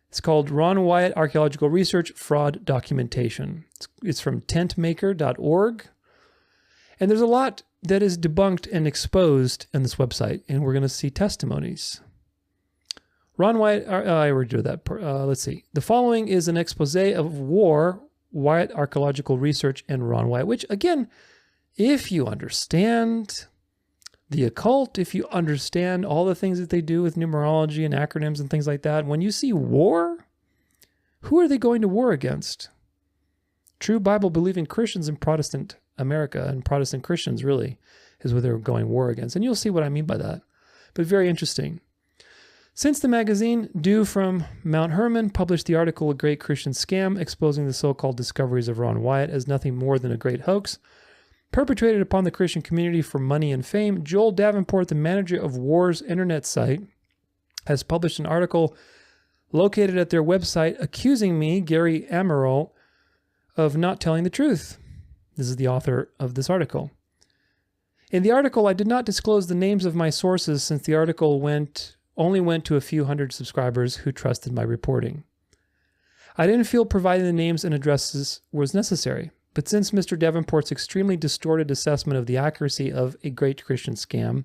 It's called Ron Wyatt Archaeological Research Fraud Documentation. It's from tentmaker.org. And there's a lot that is debunked and exposed in this website, and we're going to see testimonies. Ron Wyatt, I already did that. Let's see. The following is an expose of war, Wyatt Archaeological Research, and Ron Wyatt, which, again, if you understand the occult, if you understand all the things that they do with numerology and acronyms and things like that, when you see war, who are they going to war against? True Bible-believing Christians in Protestant America, and Protestant Christians really is what they're going war against. And you'll see what I mean by that. But very interesting. Since the magazine, Due from Mount Hermon, published the article A Great Christian Scam, exposing the so-called discoveries of Ron Wyatt as nothing more than a great hoax, perpetrated upon the Christian community for money and fame, Joel Davenport, the manager of War's internet site, has published an article located at their website accusing me, Gary Amaral, of not telling the truth. This is the author of this article. In the article, I did not disclose the names of my sources since the article only went to a few hundred subscribers who trusted my reporting. I didn't feel providing the names and addresses was necessary, but since Mr. Davenport's extremely distorted assessment of the accuracy of A Great Christian Scam,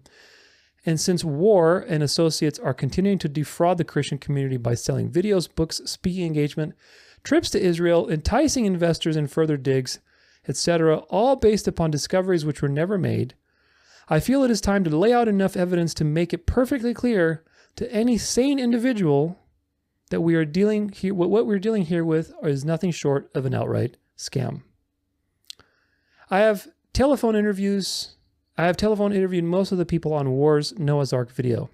and since War and associates are continuing to defraud the Christian community by selling videos, books, speaking engagement, trips to Israel, enticing investors in further digs, etc., all based upon discoveries which were never made, I feel it is time to lay out enough evidence to make it perfectly clear to any sane individual that what we're dealing here with is nothing short of an outright scam. I have telephone interviewed most of the people on War's Noah's Ark video.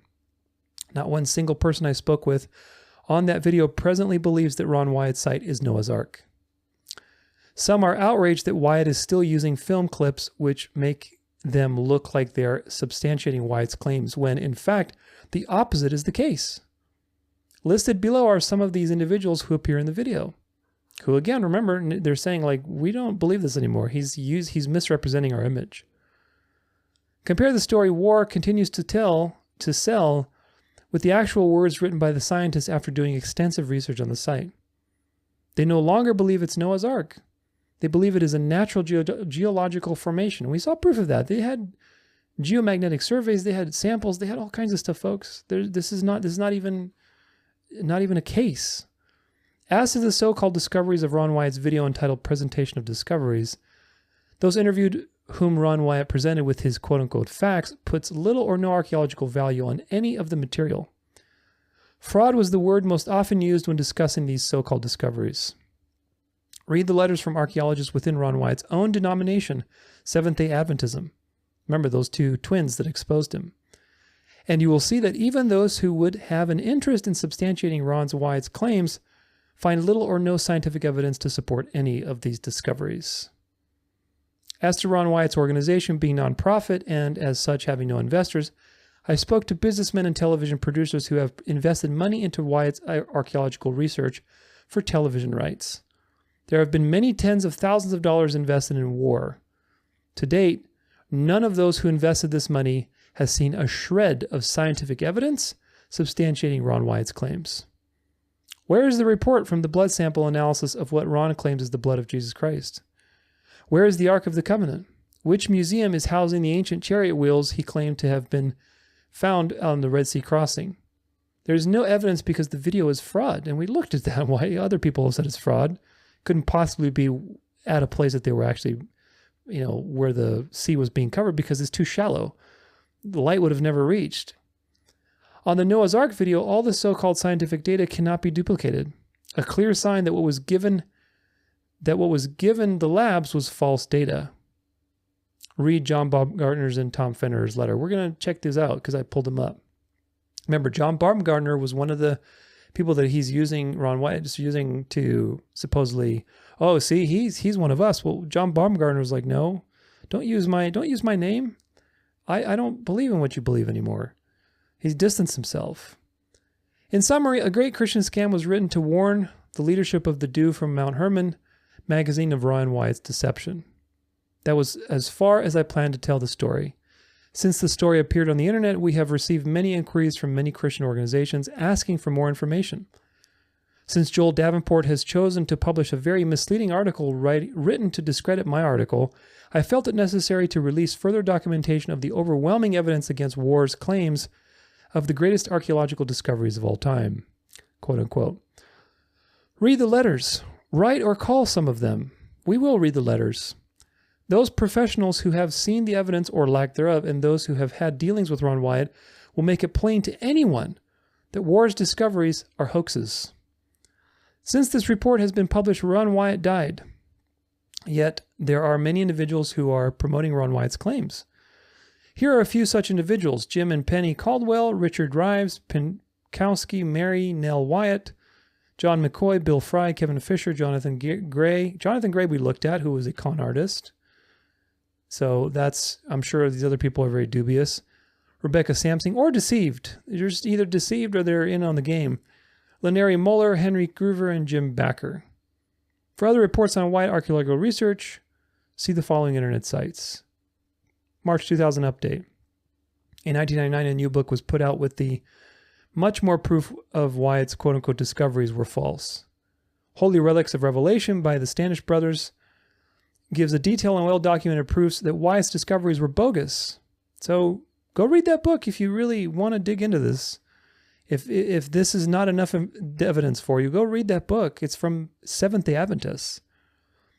Not one single person I spoke with on that video presently believes that Ron Wyatt's site is Noah's Ark. Some are outraged that Wyatt is still using film clips which make them look like they're substantiating Wyatt's claims, when in fact the opposite is the case. Listed below are some of these individuals who appear in the video, who again, remember, they're saying like, we don't believe this anymore. He's misrepresenting our image. Compare the story War continues to sell with the actual words written by the scientists after doing extensive research on the site. They no longer believe it's Noah's Ark. They believe it is a natural geological formation. We saw proof of that. They had geomagnetic surveys. They had samples. They had all kinds of stuff, folks. This is not even a case. As to the so-called discoveries of Ron Wyatt's video entitled Presentation of Discoveries, those interviewed whom Ron Wyatt presented with his quote-unquote facts puts little or no archaeological value on any of the material. Fraud was the word most often used when discussing these so-called discoveries. Read the letters from archaeologists within Ron Wyatt's own denomination, Seventh-day Adventism. Remember those two twins that exposed him. And you will see that even those who would have an interest in substantiating Ron Wyatt's claims find little or no scientific evidence to support any of these discoveries. As to Ron Wyatt's organization being nonprofit and as such having no investors, I spoke to businessmen and television producers who have invested money into Wyatt's archaeological research for television rights. There have been many tens of thousands of dollars invested in War. To date, None of those who invested this money has seen a shred of scientific evidence substantiating Ron Wyatt's claims. Where is the report from the blood sample analysis of what Ron claims is the blood of Jesus Christ? Where is the Ark of the Covenant? Which museum is housing the ancient chariot wheels he claimed to have been found on the Red Sea crossing? There's no evidence because the video is fraud, and we looked at that. Why other people have said it's fraud. Couldn't possibly be at a place that they were actually, where the sea was being covered because it's too shallow. The light would have never reached. On the Noah's Ark video, all the so-called scientific data cannot be duplicated. A clear sign that what was given the labs was false data. Read John Baumgartner's and Tom Fenner's letter. We're going to check these out because I pulled them up. Remember, John Baumgartner was one of the people that he's using, Ron Wyatt is using to supposedly, oh, see, he's one of us. Well, John Baumgartner was like, no, don't use my name. I don't believe in what you believe anymore. He's distanced himself. In summary, a great Christian scam was written to warn the leadership of the Dew from Mount Hermon magazine of Ron Wyatt's deception. That was as far as I planned to tell the story. Since the story appeared on the internet, we have received many inquiries from many Christian organizations asking for more information. Since Joel Davenport has chosen to publish a very misleading article written to discredit my article, I felt it necessary to release further documentation of the overwhelming evidence against War's claims of the greatest archaeological discoveries of all time, quote unquote. Read the letters. Write or call some of them. We will read the letters. Those professionals who have seen the evidence or lack thereof, and those who have had dealings with Ron Wyatt, will make it plain to anyone that War's discoveries are hoaxes. Since this report has been published, Ron Wyatt died. Yet, there are many individuals who are promoting Ron Wyatt's claims. Here are a few such individuals: Jim and Penny Caldwell, Richard Rives, Pinkowski, Mary, Nell Wyatt, John McCoy, Bill Fry, Kevin Fisher, Jonathan Gray. Jonathan Gray we looked at, who was a con artist. So I'm sure these other people are very dubious. Rebecca Sampson, or deceived. They're just either deceived or they're in on the game. Lenary Muller, Henry Groover, and Jim Backer. For other reports on Wyatt archaeological research, see the following internet sites. March 2000 update. In 1999, a new book was put out with the much more proof of Wyatt's quote-unquote discoveries were false. Holy Relics of Revelation by the Standish Brothers gives a detailed and well-documented proofs that Wyatt's discoveries were bogus. So go read that book if you really want to dig into this. If this is not enough evidence for you, go read that book. It's from Seventh-day Adventists.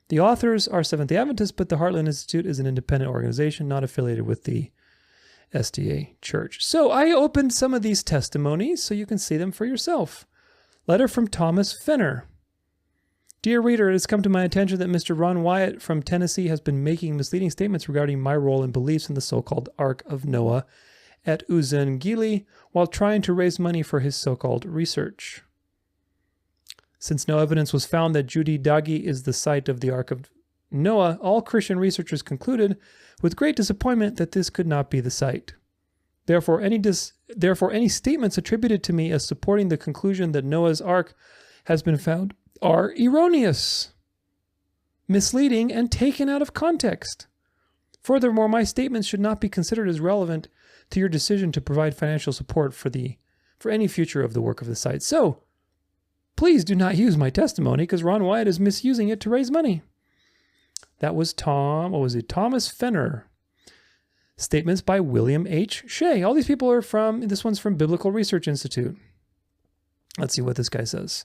The authors are Seventh-day Adventists, but the Heartland Institute is an independent organization not affiliated with the SDA Church. So I opened some of these testimonies so you can see them for yourself. Letter from Thomas Fenner. Dear reader, it has come to my attention that Mr. Ron Wyatt from Tennessee has been making misleading statements regarding my role and beliefs in the so-called Ark of Noah at Uzungili while trying to raise money for his so-called research. Since no evidence was found that Judi Dagi is the site of the Ark of Noah, all Christian researchers concluded with great disappointment that this could not be the site. Therefore, any statements attributed to me as supporting the conclusion that Noah's Ark has been found are erroneous, misleading, and taken out of context. Furthermore, my statements should not be considered as relevant to your decision to provide financial support for any future of the work of the site. So, please do not use my testimony because Ron Wyatt is misusing it to raise money. That was Thomas Fenner. Statements by William H. Shea. All these people are this one's from Biblical Research Institute. Let's see what this guy says.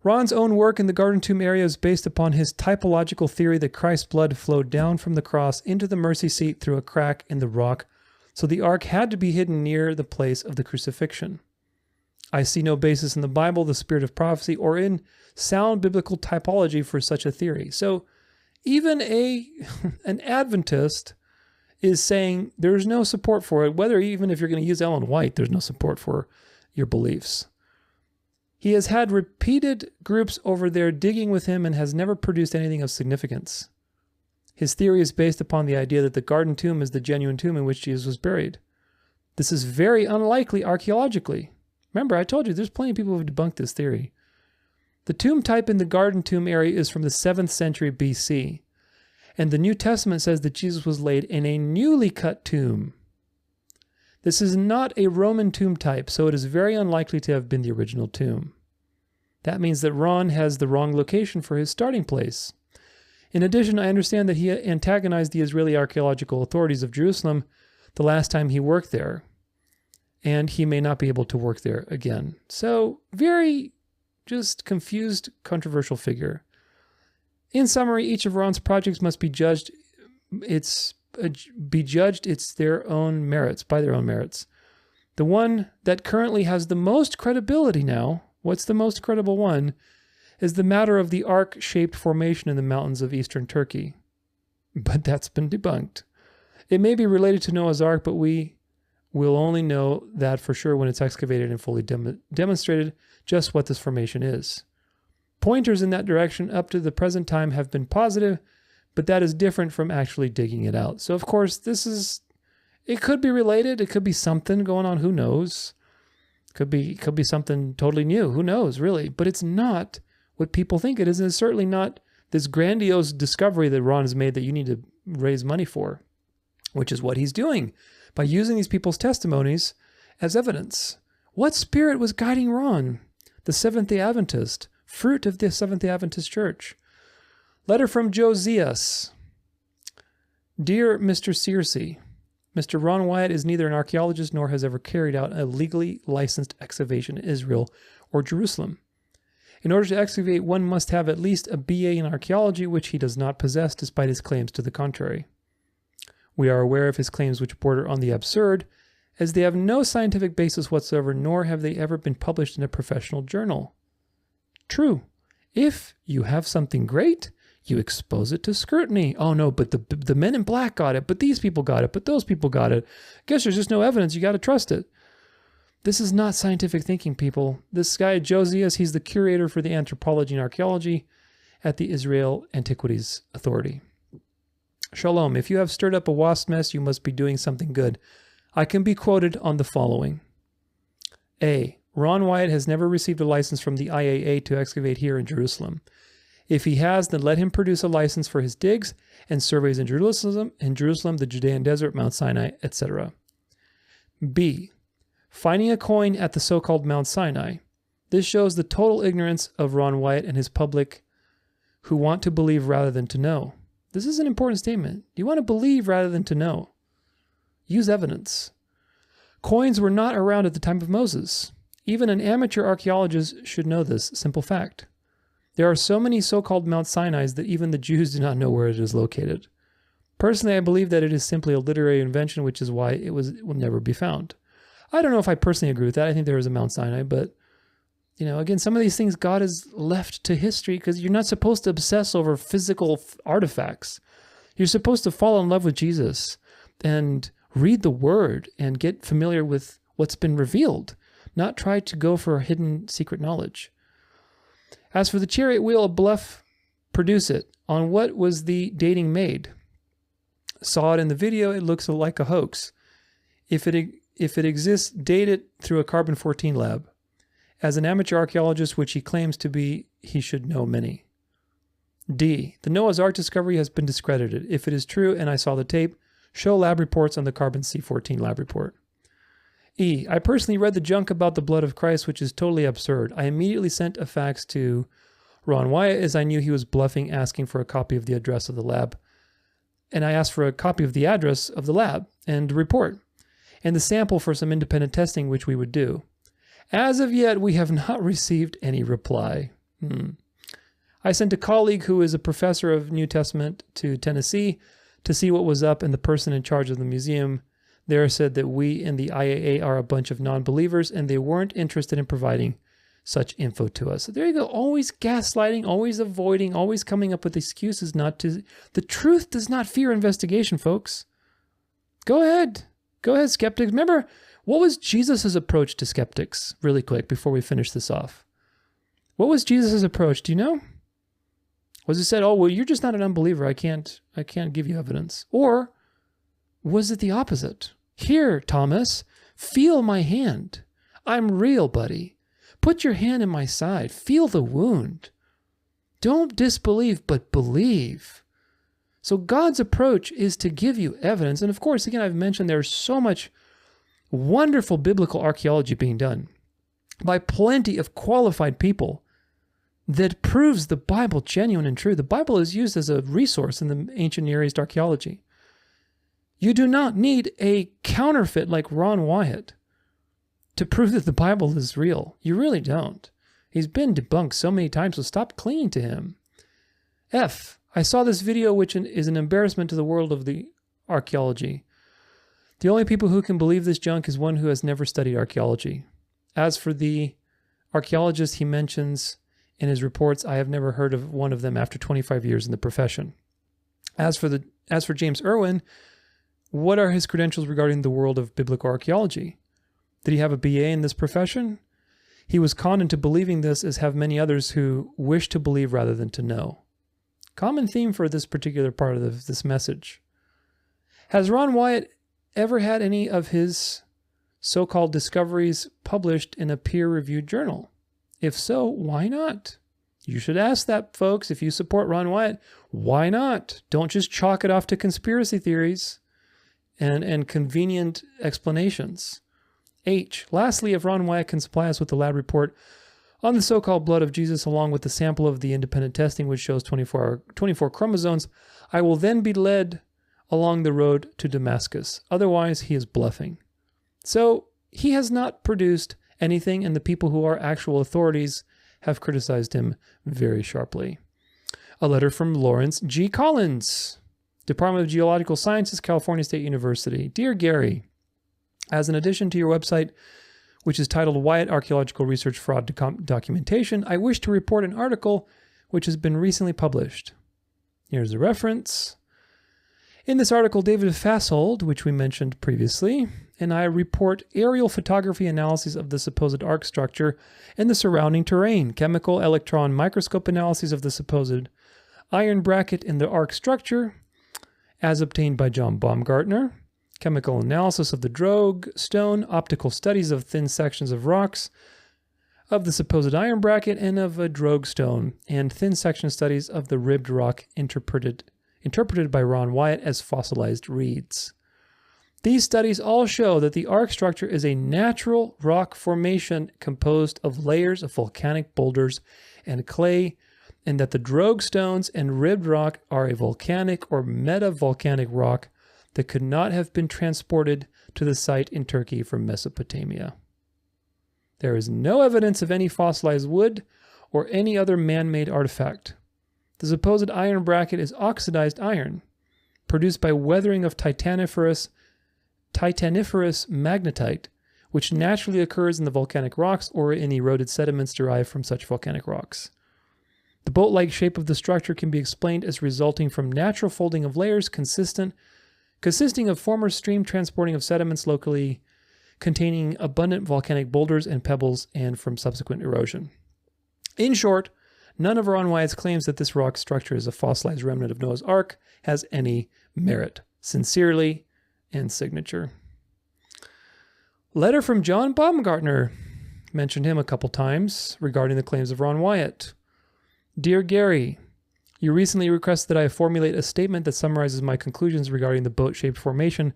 Ron's own work in the Garden Tomb area is based upon his typological theory that Christ's blood flowed down from the cross into the mercy seat through a crack in the rock, so the ark had to be hidden near the place of the crucifixion. I see no basis in the Bible, the spirit of prophecy, or in sound biblical typology for such a theory. So even an Adventist is saying there's no support for it, even if you're going to use Ellen White, there's no support for your beliefs. He has had repeated groups over there digging with him and has never produced anything of significance. His theory is based upon the idea that the garden tomb is the genuine tomb in which Jesus was buried. This is very unlikely archaeologically. Remember, I told you there's plenty of people who have debunked this theory. The tomb type in the garden tomb area is from the 7th century BC. And the New Testament says that Jesus was laid in a newly cut tomb. This is not a Roman tomb type, so it is very unlikely to have been the original tomb. That means that Ron has the wrong location for his starting place. In addition, I understand that he antagonized the Israeli archaeological authorities of Jerusalem the last time he worked there, and he may not be able to work there again. So, very just confused, controversial figure. In summary, each of Ron's projects must be judged their own merits, by their own merits. The one that currently has the most credibility now, what's the most credible one, is the matter of the ark-shaped formation in the mountains of eastern Turkey. But that's been debunked. It may be related to Noah's Ark, but we will only know that for sure when it's excavated and fully demonstrated just what this formation is. Pointers in that direction up to the present time have been positive, but that is different from actually digging it out. So, of course, it could be related. It could be something going on. Who knows? It could be something totally new. Who knows, really? But it's not what people think it is. And it's certainly not this grandiose discovery that Ron has made that you need to raise money for, which is what he's doing by using these people's testimonies as evidence. What spirit was guiding Ron? The Seventh-day Adventist, fruit of the Seventh-day Adventist Church. Letter from Josias. Dear Mr. Searcy, Mr. Ron Wyatt is neither an archaeologist nor has ever carried out a legally licensed excavation in Israel or Jerusalem. In order to excavate, one must have at least a BA in archaeology, which he does not possess despite his claims to the contrary. We are aware of his claims which border on the absurd, as they have no scientific basis whatsoever, nor have they ever been published in a professional journal. True. If you have something great, you expose it to scrutiny. Oh no, but the men in black got it, but these people got it, but those people got it. Guess there's just no evidence. You got to trust it. This is not scientific thinking, people. This guy, Josias, he's the curator for the anthropology and archaeology at the Israel Antiquities Authority. Shalom. If you have stirred up a wasp nest, you must be doing something good. I can be quoted on the following. A. Ron Wyatt has never received a license from the IAA to excavate here in Jerusalem. If he has, then let him produce a license for his digs and surveys in Jerusalem, the Judean desert, Mount Sinai, etc. B. Finding a coin at the so-called Mount Sinai. This shows the total ignorance of Ron Wyatt and his public who want to believe rather than to know. This is an important statement. You want to believe rather than to know. Use evidence. Coins were not around at the time of Moses. Even an amateur archaeologist should know this simple fact. There are so many so-called Mount Sinais that even the Jews do not know where it is located. Personally, I believe that it is simply a literary invention, which is why it will never be found. I don't know if I personally agree with that. I think there is a Mount Sinai, but, again, some of these things God has left to history because you're not supposed to obsess over physical artifacts. You're supposed to fall in love with Jesus and read the Word and get familiar with what's been revealed, not try to go for a hidden secret knowledge. As for the chariot wheel, a bluff, produce it. On what was the dating made? Saw it in the video, it looks like a hoax. If it exists, date it through a carbon-14 lab. As an amateur archaeologist, which he claims to be, he should know many. D. The Noah's Ark discovery has been discredited. If it is true, and I saw the tape, show lab reports on the carbon C14 lab report. E. I personally read the junk about the blood of Christ, which is totally absurd. I immediately sent a fax to Ron Wyatt as I knew he was bluffing, asking for a copy of the address of the lab. And I asked for a copy of the address of the lab and the report and the sample for some independent testing, which we would do. As of yet, we have not received any reply. I sent a colleague who is a professor of New Testament to Tennessee to see what was up, and the person in charge of the museum there said that we in the IAA are a bunch of non-believers and they weren't interested in providing such info to us. So there you go. Always gaslighting, always avoiding, always coming up with excuses not to. The truth does not fear investigation, folks. Go ahead. Go ahead, skeptics. Remember, what was Jesus' approach to skeptics? Really quick, before we finish this off. What was Jesus' approach? Do you know? Was it said, oh, well, you're just not an unbeliever. I can't give you evidence. Or was it the opposite? Here, Thomas, feel my hand. I'm real, buddy. Put your hand in my side. Feel the wound. Don't disbelieve, but believe. So God's approach is to give you evidence. And of course, again, I've mentioned there's so much wonderful biblical archaeology being done by plenty of qualified people that proves the Bible genuine and true. The Bible is used as a resource in the ancient Near East archaeology. You do not need a counterfeit like Ron Wyatt to prove that the Bible is real. You really don't. He's been debunked so many times, so stop clinging to him. I saw this video which is an embarrassment to the world of the archaeology. The only people who can believe this junk is one who has never studied archaeology. As for the archaeologists he mentions in his reports, I have never heard of one of them after 25 years in the profession. As for James Irwin, what are his credentials regarding the world of biblical archaeology? Did he have a BA in this profession? He was conned into believing this, as have many others who wish to believe rather than to know. Common theme for this particular part of this message. Has Ron Wyatt ever had any of his so-called discoveries published in a peer-reviewed journal? If so, why not? You should ask that, folks. If you support Ron Wyatt, why not? Don't just chalk it off to conspiracy theories and convenient explanations. Lastly, if Ron Wyatt can supply us with the lab report on the so-called blood of Jesus, along with the sample of the independent testing, which shows 24 chromosomes, I will then be led along the road to Damascus. Otherwise, he is bluffing. So he has not produced anything, and the people who are actual authorities have criticized him very sharply. A letter from Lawrence G. Collins, Department of Geological Sciences, California State University. Dear Gary, as an addition to your website, which is titled Wyatt Archaeological Research Fraud Documentation, I wish to report an article which has been recently published. Here's the reference. In this article, David Fashold, which we mentioned previously, and I report aerial photography analyses of the supposed arc structure and the surrounding terrain, chemical electron microscope analyses of the supposed iron bracket in the arc structure, as obtained by John Baumgartner, chemical analysis of the Drogue stone, optical studies of thin sections of rocks of the supposed iron bracket and of a Drogue stone, and thin section studies of the ribbed rock interpreted by Ron Wyatt as fossilized reeds. These studies all show that the arc structure is a natural rock formation composed of layers of volcanic boulders and clay, and that the Drogue stones and ribbed rock are a volcanic or metavolcanic rock that could not have been transported to the site in Turkey from Mesopotamia. There is no evidence of any fossilized wood or any other man-made artifact. The supposed iron bracket is oxidized iron, produced by weathering of titaniferous magnetite, which naturally occurs in the volcanic rocks or in eroded sediments derived from such volcanic rocks. The boat-like shape of the structure can be explained as resulting from natural folding of layers consisting of former stream transporting of sediments locally containing abundant volcanic boulders and pebbles and from subsequent erosion. In short, none of Ron Wyatt's claims that this rock structure is a fossilized remnant of Noah's Ark has any merit. Sincerely, and signature. Letter from John Baumgartner. Mentioned him a couple times regarding the claims of Ron Wyatt. Dear Gary, you recently requested that I formulate a statement that summarizes my conclusions regarding the boat-shaped formation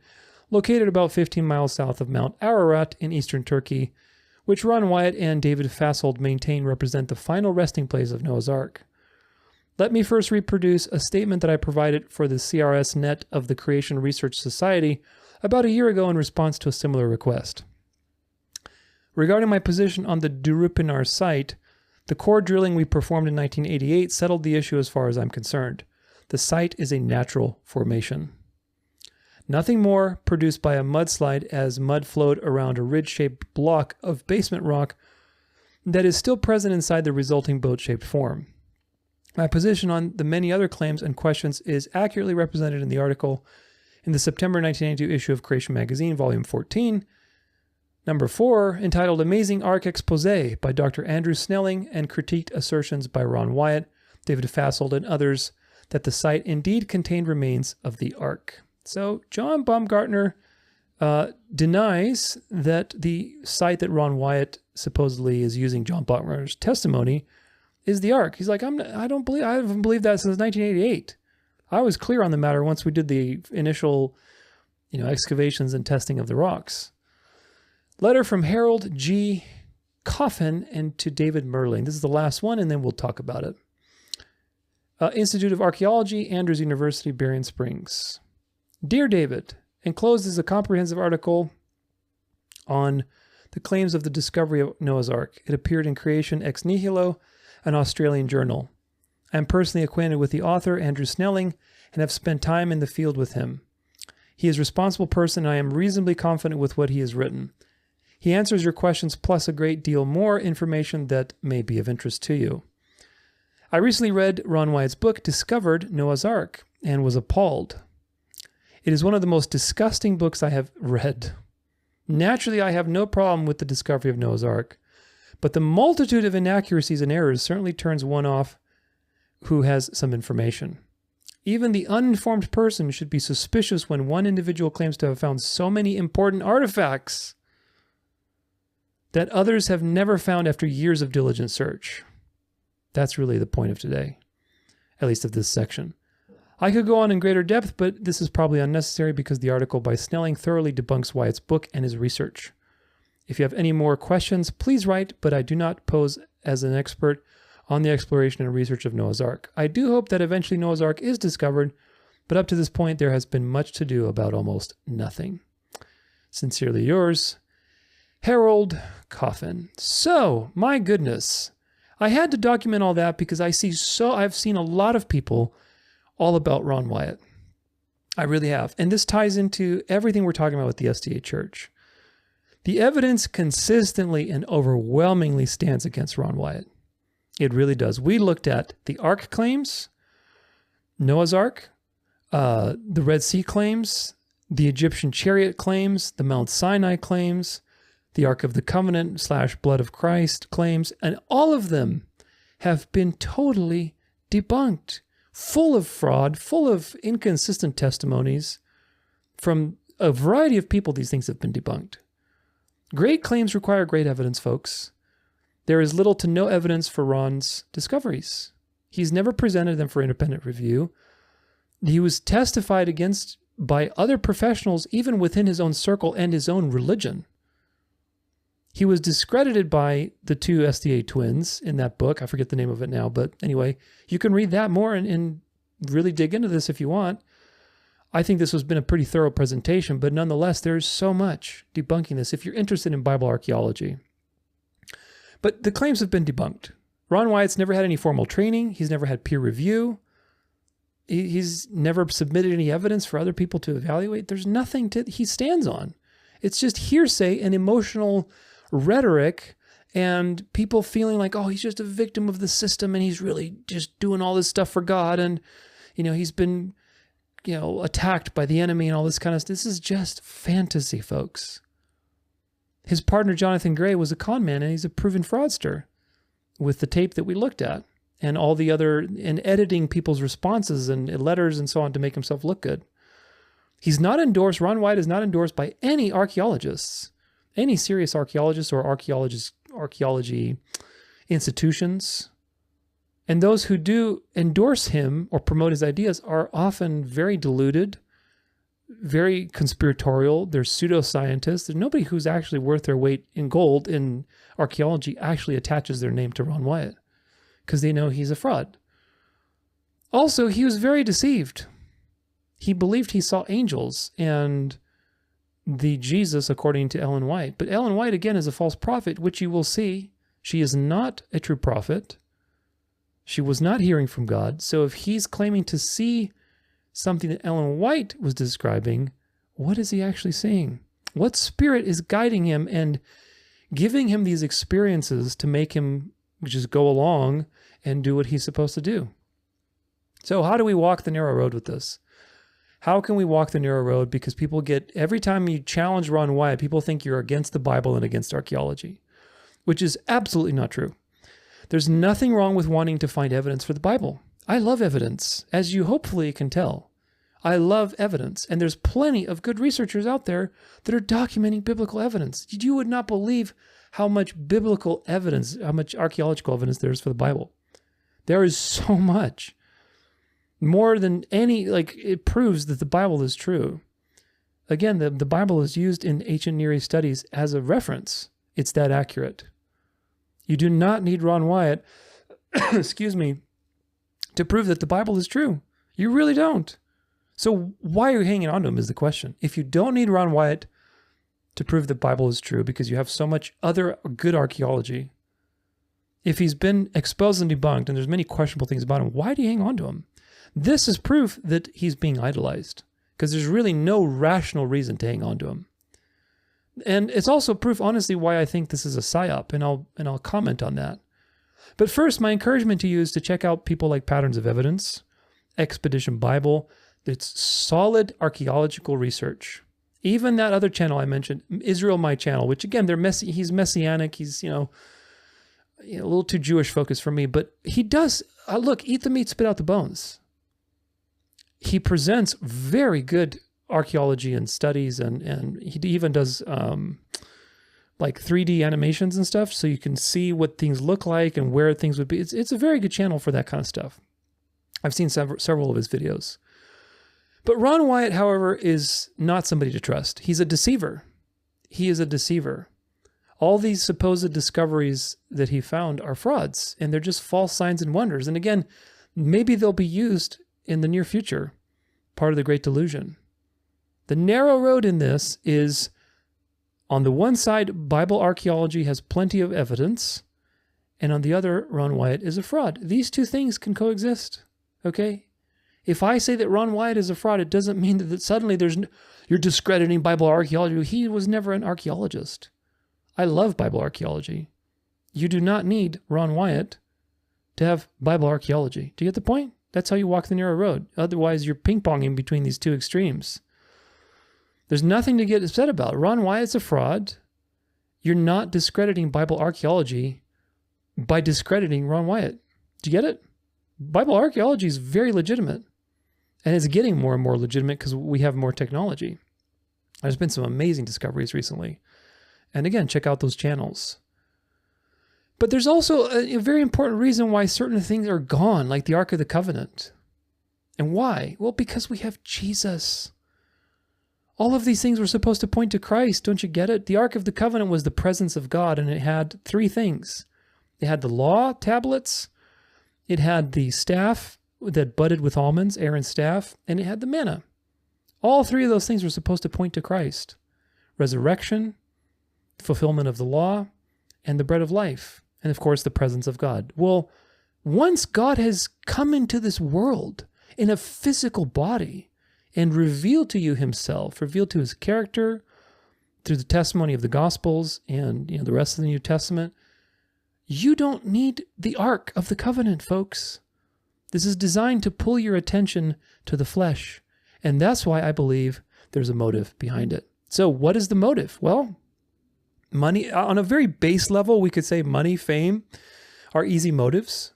located about 15 miles south of Mount Ararat in eastern Turkey, which Ron Wyatt and David Fashold maintain represent the final resting place of Noah's Ark. Let me first reproduce a statement that I provided for the CRS net of the Creation Research Society about a year ago in response to a similar request. Regarding my position on the Durupinar site, the core drilling we performed in 1988 settled the issue as far as I'm concerned. The site is a natural formation. Nothing more produced by a mudslide as mud flowed around a ridge-shaped block of basement rock that is still present inside the resulting boat-shaped form. My position on the many other claims and questions is accurately represented in the article in the September 1992 issue of Creation Magazine, Volume 14, Number 4, entitled Amazing Ark Exposé by Dr. Andrew Snelling and critiqued assertions by Ron Wyatt, David Fashold, and others that the site indeed contained remains of the Ark. So John Baumgartner denies that the site that Ron Wyatt supposedly is using John Baumgartner's testimony is the Ark. He's like, I haven't believed that since 1988. I was clear on the matter once we did the initial, excavations and testing of the rocks. Letter from Harold G. Coffin and to David Merling. This is the last one, and then we'll talk about it. Institute of Archaeology, Andrews University, Berean Springs. Dear David, enclosed is a comprehensive article on the claims of the discovery of Noah's Ark. It appeared in Creation Ex Nihilo, an Australian journal. I am personally acquainted with the author, Andrew Snelling, and have spent time in the field with him. He is a responsible person, and I am reasonably confident with what he has written. He answers your questions plus a great deal more information that may be of interest to you. I recently read Ron Wyatt's book, Discovered Noah's Ark, and was appalled. It is one of the most disgusting books I have read. Naturally, I have no problem with the discovery of Noah's Ark, but the multitude of inaccuracies and errors certainly turns one off who has some information. Even the uninformed person should be suspicious when one individual claims to have found so many important artifacts that others have never found after years of diligent search. That's really the point of today, at least of this section. I could go on in greater depth, but this is probably unnecessary because the article by Snelling thoroughly debunks Wyatt's book and his research. If you have any more questions, please write, but I do not pose as an expert on the exploration and research of Noah's Ark. I do hope that eventually Noah's Ark is discovered, but up to this point there has been much to do about almost nothing. Sincerely yours, Harold Coffin. So, my goodness, I had to document all that because I've seen a lot of people all about Ron Wyatt. I really have. And this ties into everything we're talking about with the SDA Church. The evidence consistently and overwhelmingly stands against Ron Wyatt. It really does. We looked at the Ark claims, Noah's Ark, the Red Sea claims, the Egyptian chariot claims, the Mount Sinai claims, the Ark of the Covenant / Blood of Christ claims, and all of them have been totally debunked, full of fraud, full of inconsistent testimonies. From a variety of people, these things have been debunked. Great claims require great evidence, folks. There is little to no evidence for Ron's discoveries. He's never presented them for independent review. He was testified against by other professionals, even within his own circle and his own religion. He was discredited by the two SDA twins in that book. I forget the name of it now, but anyway, you can read that more and really dig into this if you want. I think this has been a pretty thorough presentation, but nonetheless, there's so much debunking this if you're interested in Bible archaeology. But the claims have been debunked. Ron Wyatt's never had any formal training. He's never had peer review. He's never submitted any evidence for other people to evaluate. There's nothing he stands on. It's just hearsay and emotional rhetoric and people feeling like, oh, he's just a victim of the system and he's really just doing all this stuff for God. And, he's been, attacked by the enemy and all this kind of stuff. This is just fantasy, folks. His partner, Jonathan Gray, was a con man and he's a proven fraudster with the tape that we looked at and all the other, and editing people's responses and letters and so on to make himself look good. He's not endorsed, Ron Wyatt is not endorsed by any archaeologists, any serious archaeologists or archaeology institutions. And those who do endorse him or promote his ideas are often very deluded, very conspiratorial. They're pseudoscientists. There's nobody who's actually worth their weight in gold in archaeology actually attaches their name to Ron Wyatt because they know he's a fraud. Also, he was very deceived. He believed he saw angels and the Jesus according to Ellen White. But Ellen White, again, is a false prophet, which you will see. She is not a true prophet. She was not hearing from God. So if he's claiming to see something that Ellen White was describing, what is he actually seeing? What spirit is guiding him and giving him these experiences to make him just go along and do what he's supposed to do? So how do we walk the narrow road with this? How can we walk the narrow road? Because people every time you challenge Ron Wyatt, people think you're against the Bible and against archaeology, which is absolutely not true. There's nothing wrong with wanting to find evidence for the Bible. I love evidence, as you hopefully can tell. I love evidence, and there's plenty of good researchers out there that are documenting biblical evidence. You would not believe how much biblical evidence, how much archaeological evidence there is for the Bible. There is so much. more than any, it proves that the Bible is true. Again, the Bible is used in ancient Near East studies as a reference. It's that accurate. You do not need Ron Wyatt, excuse me, to prove that the Bible is true. You really don't. So why are you hanging on to him is the question. If you don't need Ron Wyatt to prove the Bible is true because you have so much other good archaeology, if he's been exposed and debunked and there's many questionable things about him, why do you hang on to him? This is proof that he's being idolized because there's really no rational reason to hang on to him. And it's also proof, honestly, why I think this is a psyop, and I'll comment on that. But first, my encouragement to you is to check out people like Patterns of Evidence, Expedition Bible. It's solid archaeological research. Even that other channel I mentioned, Israel My Channel, which again, he's messianic. He's, a little too Jewish focused for me, but he does, look, eat the meat, spit out the bones. He presents very good archaeology and studies, and he even does 3D animations and stuff, so you can see what things look like and where things would be. It's a very good channel for that kind of stuff. I've seen several of his videos. But Ron Wyatt, however, is not somebody to trust. He's a deceiver. He is a deceiver. All these supposed discoveries that he found are frauds, and they're just false signs and wonders. And again, maybe they'll be used in the near future, part of the Great Delusion. The narrow road in this is, on the one side, Bible archaeology has plenty of evidence, and on the other, Ron Wyatt is a fraud. These two things can coexist, okay? If I say that Ron Wyatt is a fraud, it doesn't mean that suddenly you're discrediting Bible archaeology. He was never an archaeologist. I love Bible archaeology. You do not need Ron Wyatt to have Bible archaeology. Do you get the point? That's how you walk the narrow road. Otherwise, you're ping-ponging between these two extremes. There's nothing to get upset about. Ron Wyatt's a fraud. You're not discrediting Bible archaeology by discrediting Ron Wyatt. Do you get it? Bible archaeology is very legitimate. And it's getting more and more legitimate because we have more technology. There's been some amazing discoveries recently. And again, check out those channels. But there's also a very important reason why certain things are gone, like the Ark of the Covenant. And why? Well, because we have Jesus. All of these things were supposed to point to Christ. Don't you get it? The Ark of the Covenant was the presence of God, and it had three things. It had the law tablets, it had the staff that budded with almonds, Aaron's staff, and it had the manna. All three of those things were supposed to point to Christ. Resurrection, fulfillment of the law, and the bread of life. And of course, the presence of God. Well, once God has come into this world in a physical body and revealed to you himself, revealed to his character through the testimony of the Gospels and the rest of the New Testament, you don't need the Ark of the Covenant, folks. This is designed to pull your attention to the flesh. And that's why I believe there's a motive behind it. So what is the motive? Well, money, on a very base level, we could say money, fame are easy motives.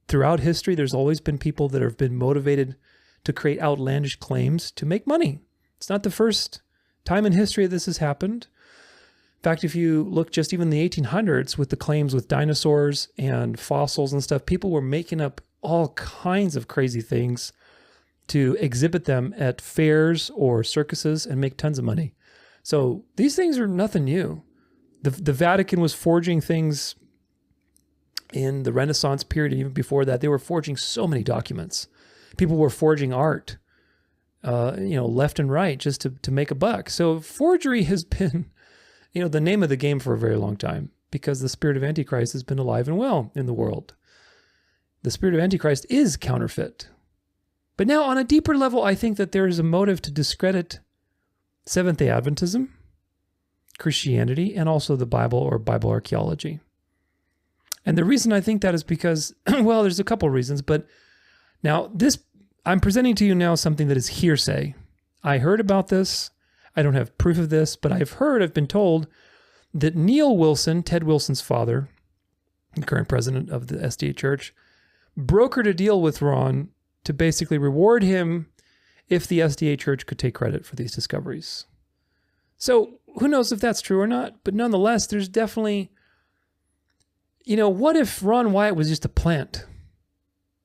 Throughout history, there's always been people that have been motivated to create outlandish claims to make money. It's not the first time in history this has happened. In fact, if you look just even in the 1800s with the claims with dinosaurs and fossils and stuff, people were making up all kinds of crazy things to exhibit them at fairs or circuses and make tons of money. So these things are nothing new. The Vatican was forging things in the Renaissance period, and even before that. They were forging so many documents. People were forging art, left and right just to make a buck. So forgery has been, the name of the game for a very long time because the spirit of Antichrist has been alive and well in the world. The spirit of Antichrist is counterfeit. But now on a deeper level, I think that there is a motive to discredit Seventh-day Adventism, Christianity, and also the Bible or Bible archaeology. And the reason I think that is because, well, there's a couple of reasons, but now I'm presenting to you now something that is hearsay. I heard about this. I don't have proof of this, but I've been told that Neil Wilson, Ted Wilson's father, the current president of the SDA Church, brokered a deal with Ron to basically reward him if the SDA Church could take credit for these discoveries. So who knows if that's true or not, but nonetheless, there's definitely, what if Ron Wyatt was just a plant?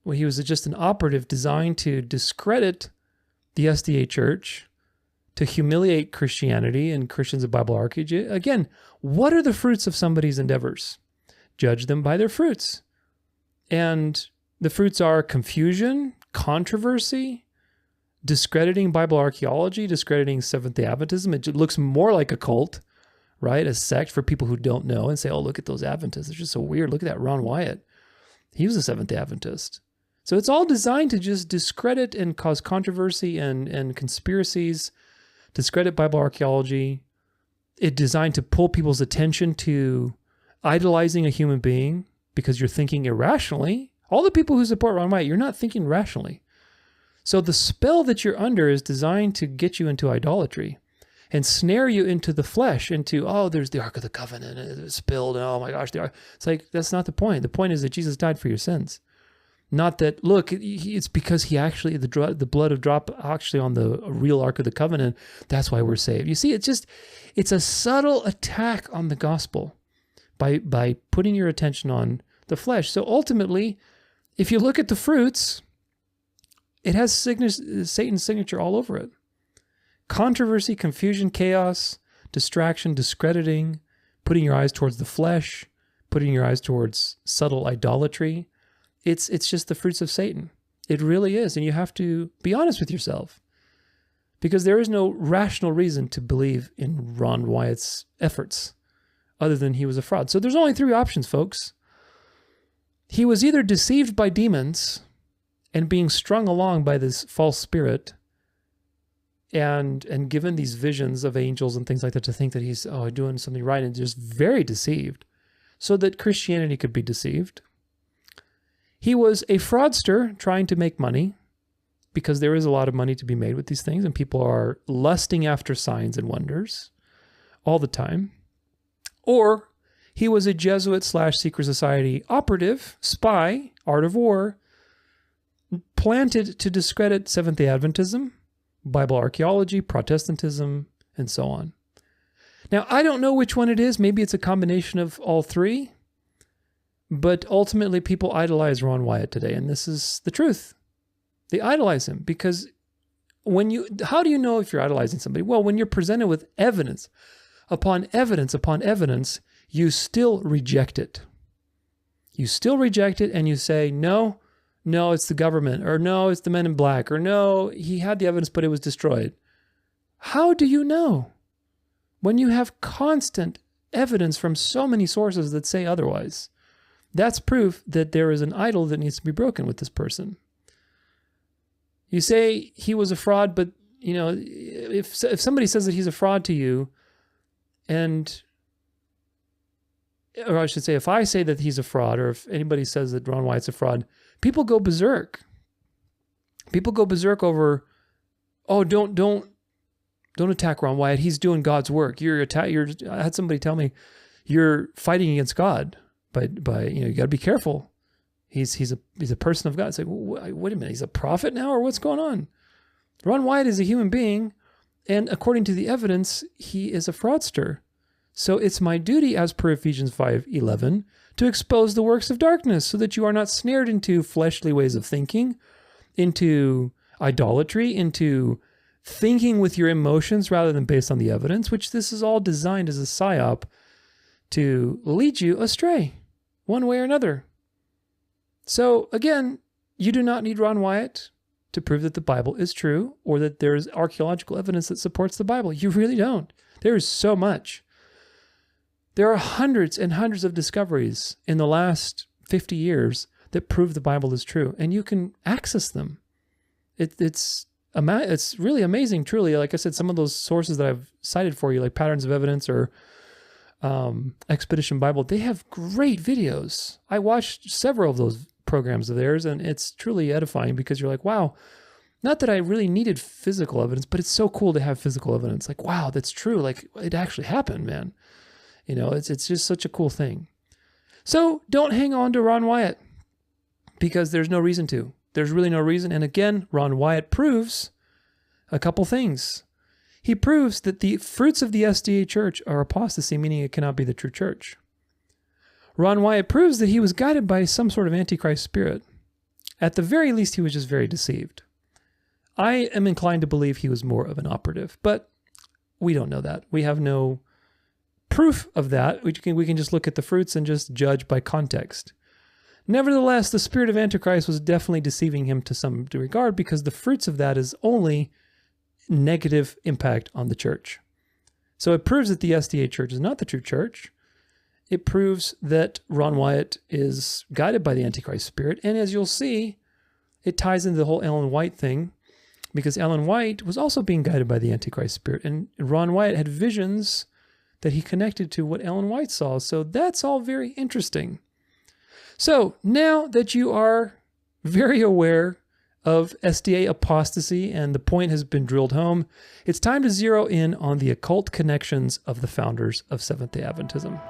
Well, he was just an operative designed to discredit the SDA church, to humiliate Christianity and Christians of Bible archaeology. Again, what are the fruits of somebody's endeavors? Judge them by their fruits. And the fruits are confusion, controversy, discrediting Bible archaeology, discrediting Seventh-day Adventism. It looks more like a cult, right? A sect for people who don't know and say, oh, look at those Adventists. They're just so weird. Look at that Ron Wyatt. He was a Seventh-day Adventist. So it's all designed to just discredit and cause controversy and conspiracies, discredit Bible archaeology. It's designed to pull people's attention to idolizing a human being because you're thinking irrationally. All the people who support Ron Wyatt, you're not thinking rationally. So the spell that you're under is designed to get you into idolatry and snare you into the flesh, into, oh, there's the Ark of the Covenant, and it's spilled, and oh my gosh, the Ark. It's like, that's not the point. The point is that Jesus died for your sins. Not that, look, it's because he actually, the blood of drop actually on the real Ark of the Covenant, that's why we're saved. You see, it's a subtle attack on the gospel by putting your attention on the flesh. So ultimately, if you look at the fruits, it has Satan's signature all over it. Controversy, confusion, chaos, distraction, discrediting, putting your eyes towards the flesh, putting your eyes towards subtle idolatry. It's just the fruits of Satan. It really is. And you have to be honest with yourself, because there is no rational reason to believe in Ron Wyatt's efforts other than he was a fraud. So there's only three options, folks. He was either deceived by demons and being strung along by this false spirit and given these visions of angels and things like that to think that he's doing something right, and just very deceived so that Christianity could be deceived. He was a fraudster trying to make money, because there is a lot of money to be made with these things, and people are lusting after signs and wonders all the time. Or he was a Jesuit/secret society operative, spy, art of war, planted to discredit Seventh-day Adventism, Bible archaeology, Protestantism, and so on. Now, I don't know which one it is. Maybe it's a combination of all three. But ultimately, people idolize Ron Wyatt today, and this is the truth. They idolize him because how do you know if you're idolizing somebody? Well, when you're presented with evidence upon evidence upon evidence, you still reject it. You still reject it, and you say, no, it's the government, or no, it's the men in black, or no, he had the evidence, but it was destroyed. How do you know when you have constant evidence from so many sources that say otherwise? That's proof that there is an idol that needs to be broken with this person. You say he was a fraud, but if somebody says that he's a fraud to you, or I should say, if I say that he's a fraud, or if anybody says that Ron Wyatt's a fraud, people go berserk. People go berserk over, oh, don't attack Ron Wyatt. He's doing God's work. I had somebody tell me, you're fighting against God. By you got to be careful. He's a person of God. It's like, wait a minute, he's a prophet now, or what's going on? Ron Wyatt is a human being, and according to the evidence, he is a fraudster. So it's my duty, as per Ephesians 5:11, to expose the works of darkness, so that you are not snared into fleshly ways of thinking, into idolatry, into thinking with your emotions rather than based on the evidence, which this is all designed as a psyop to lead you astray, one way or another. So again, you do not need Ron Wyatt to prove that the Bible is true, or that there is archaeological evidence that supports the Bible. You really don't. There is so much. There are hundreds and hundreds of discoveries in the last 50 years that prove the Bible is true, and you can access them. It's really amazing, truly. Like I said, some of those sources that I've cited for you, like Patterns of Evidence or Expedition Bible, they have great videos. I watched several of those programs of theirs, and it's truly edifying, because you're like, wow, not that I really needed physical evidence, but it's so cool to have physical evidence. Like, wow, that's true. Like, it actually happened, man. It's just such a cool thing. So don't hang on to Ron Wyatt, because there's no reason to. There's really no reason. And again, Ron Wyatt proves a couple things. He proves that the fruits of the SDA church are apostasy, meaning it cannot be the true church. Ron Wyatt proves that he was guided by some sort of antichrist spirit. At the very least, he was just very deceived. I am inclined to believe he was more of an operative, but we don't know that. We have no proof of that. We can just look at the fruits and just judge by context. Nevertheless, the spirit of Antichrist was definitely deceiving him to some regard, because the fruits of that is only negative impact on the church. So it proves that the SDA church is not the true church. It proves that Ron Wyatt is guided by the Antichrist spirit. And as you'll see, it ties into the whole Ellen White thing, because Ellen White was also being guided by the Antichrist spirit. And Ron Wyatt had visions that he connected to what Ellen White saw. So that's all very interesting. So now that you are very aware of SDA apostasy and the point has been drilled home, it's time to zero in on the occult connections of the founders of Seventh-day Adventism.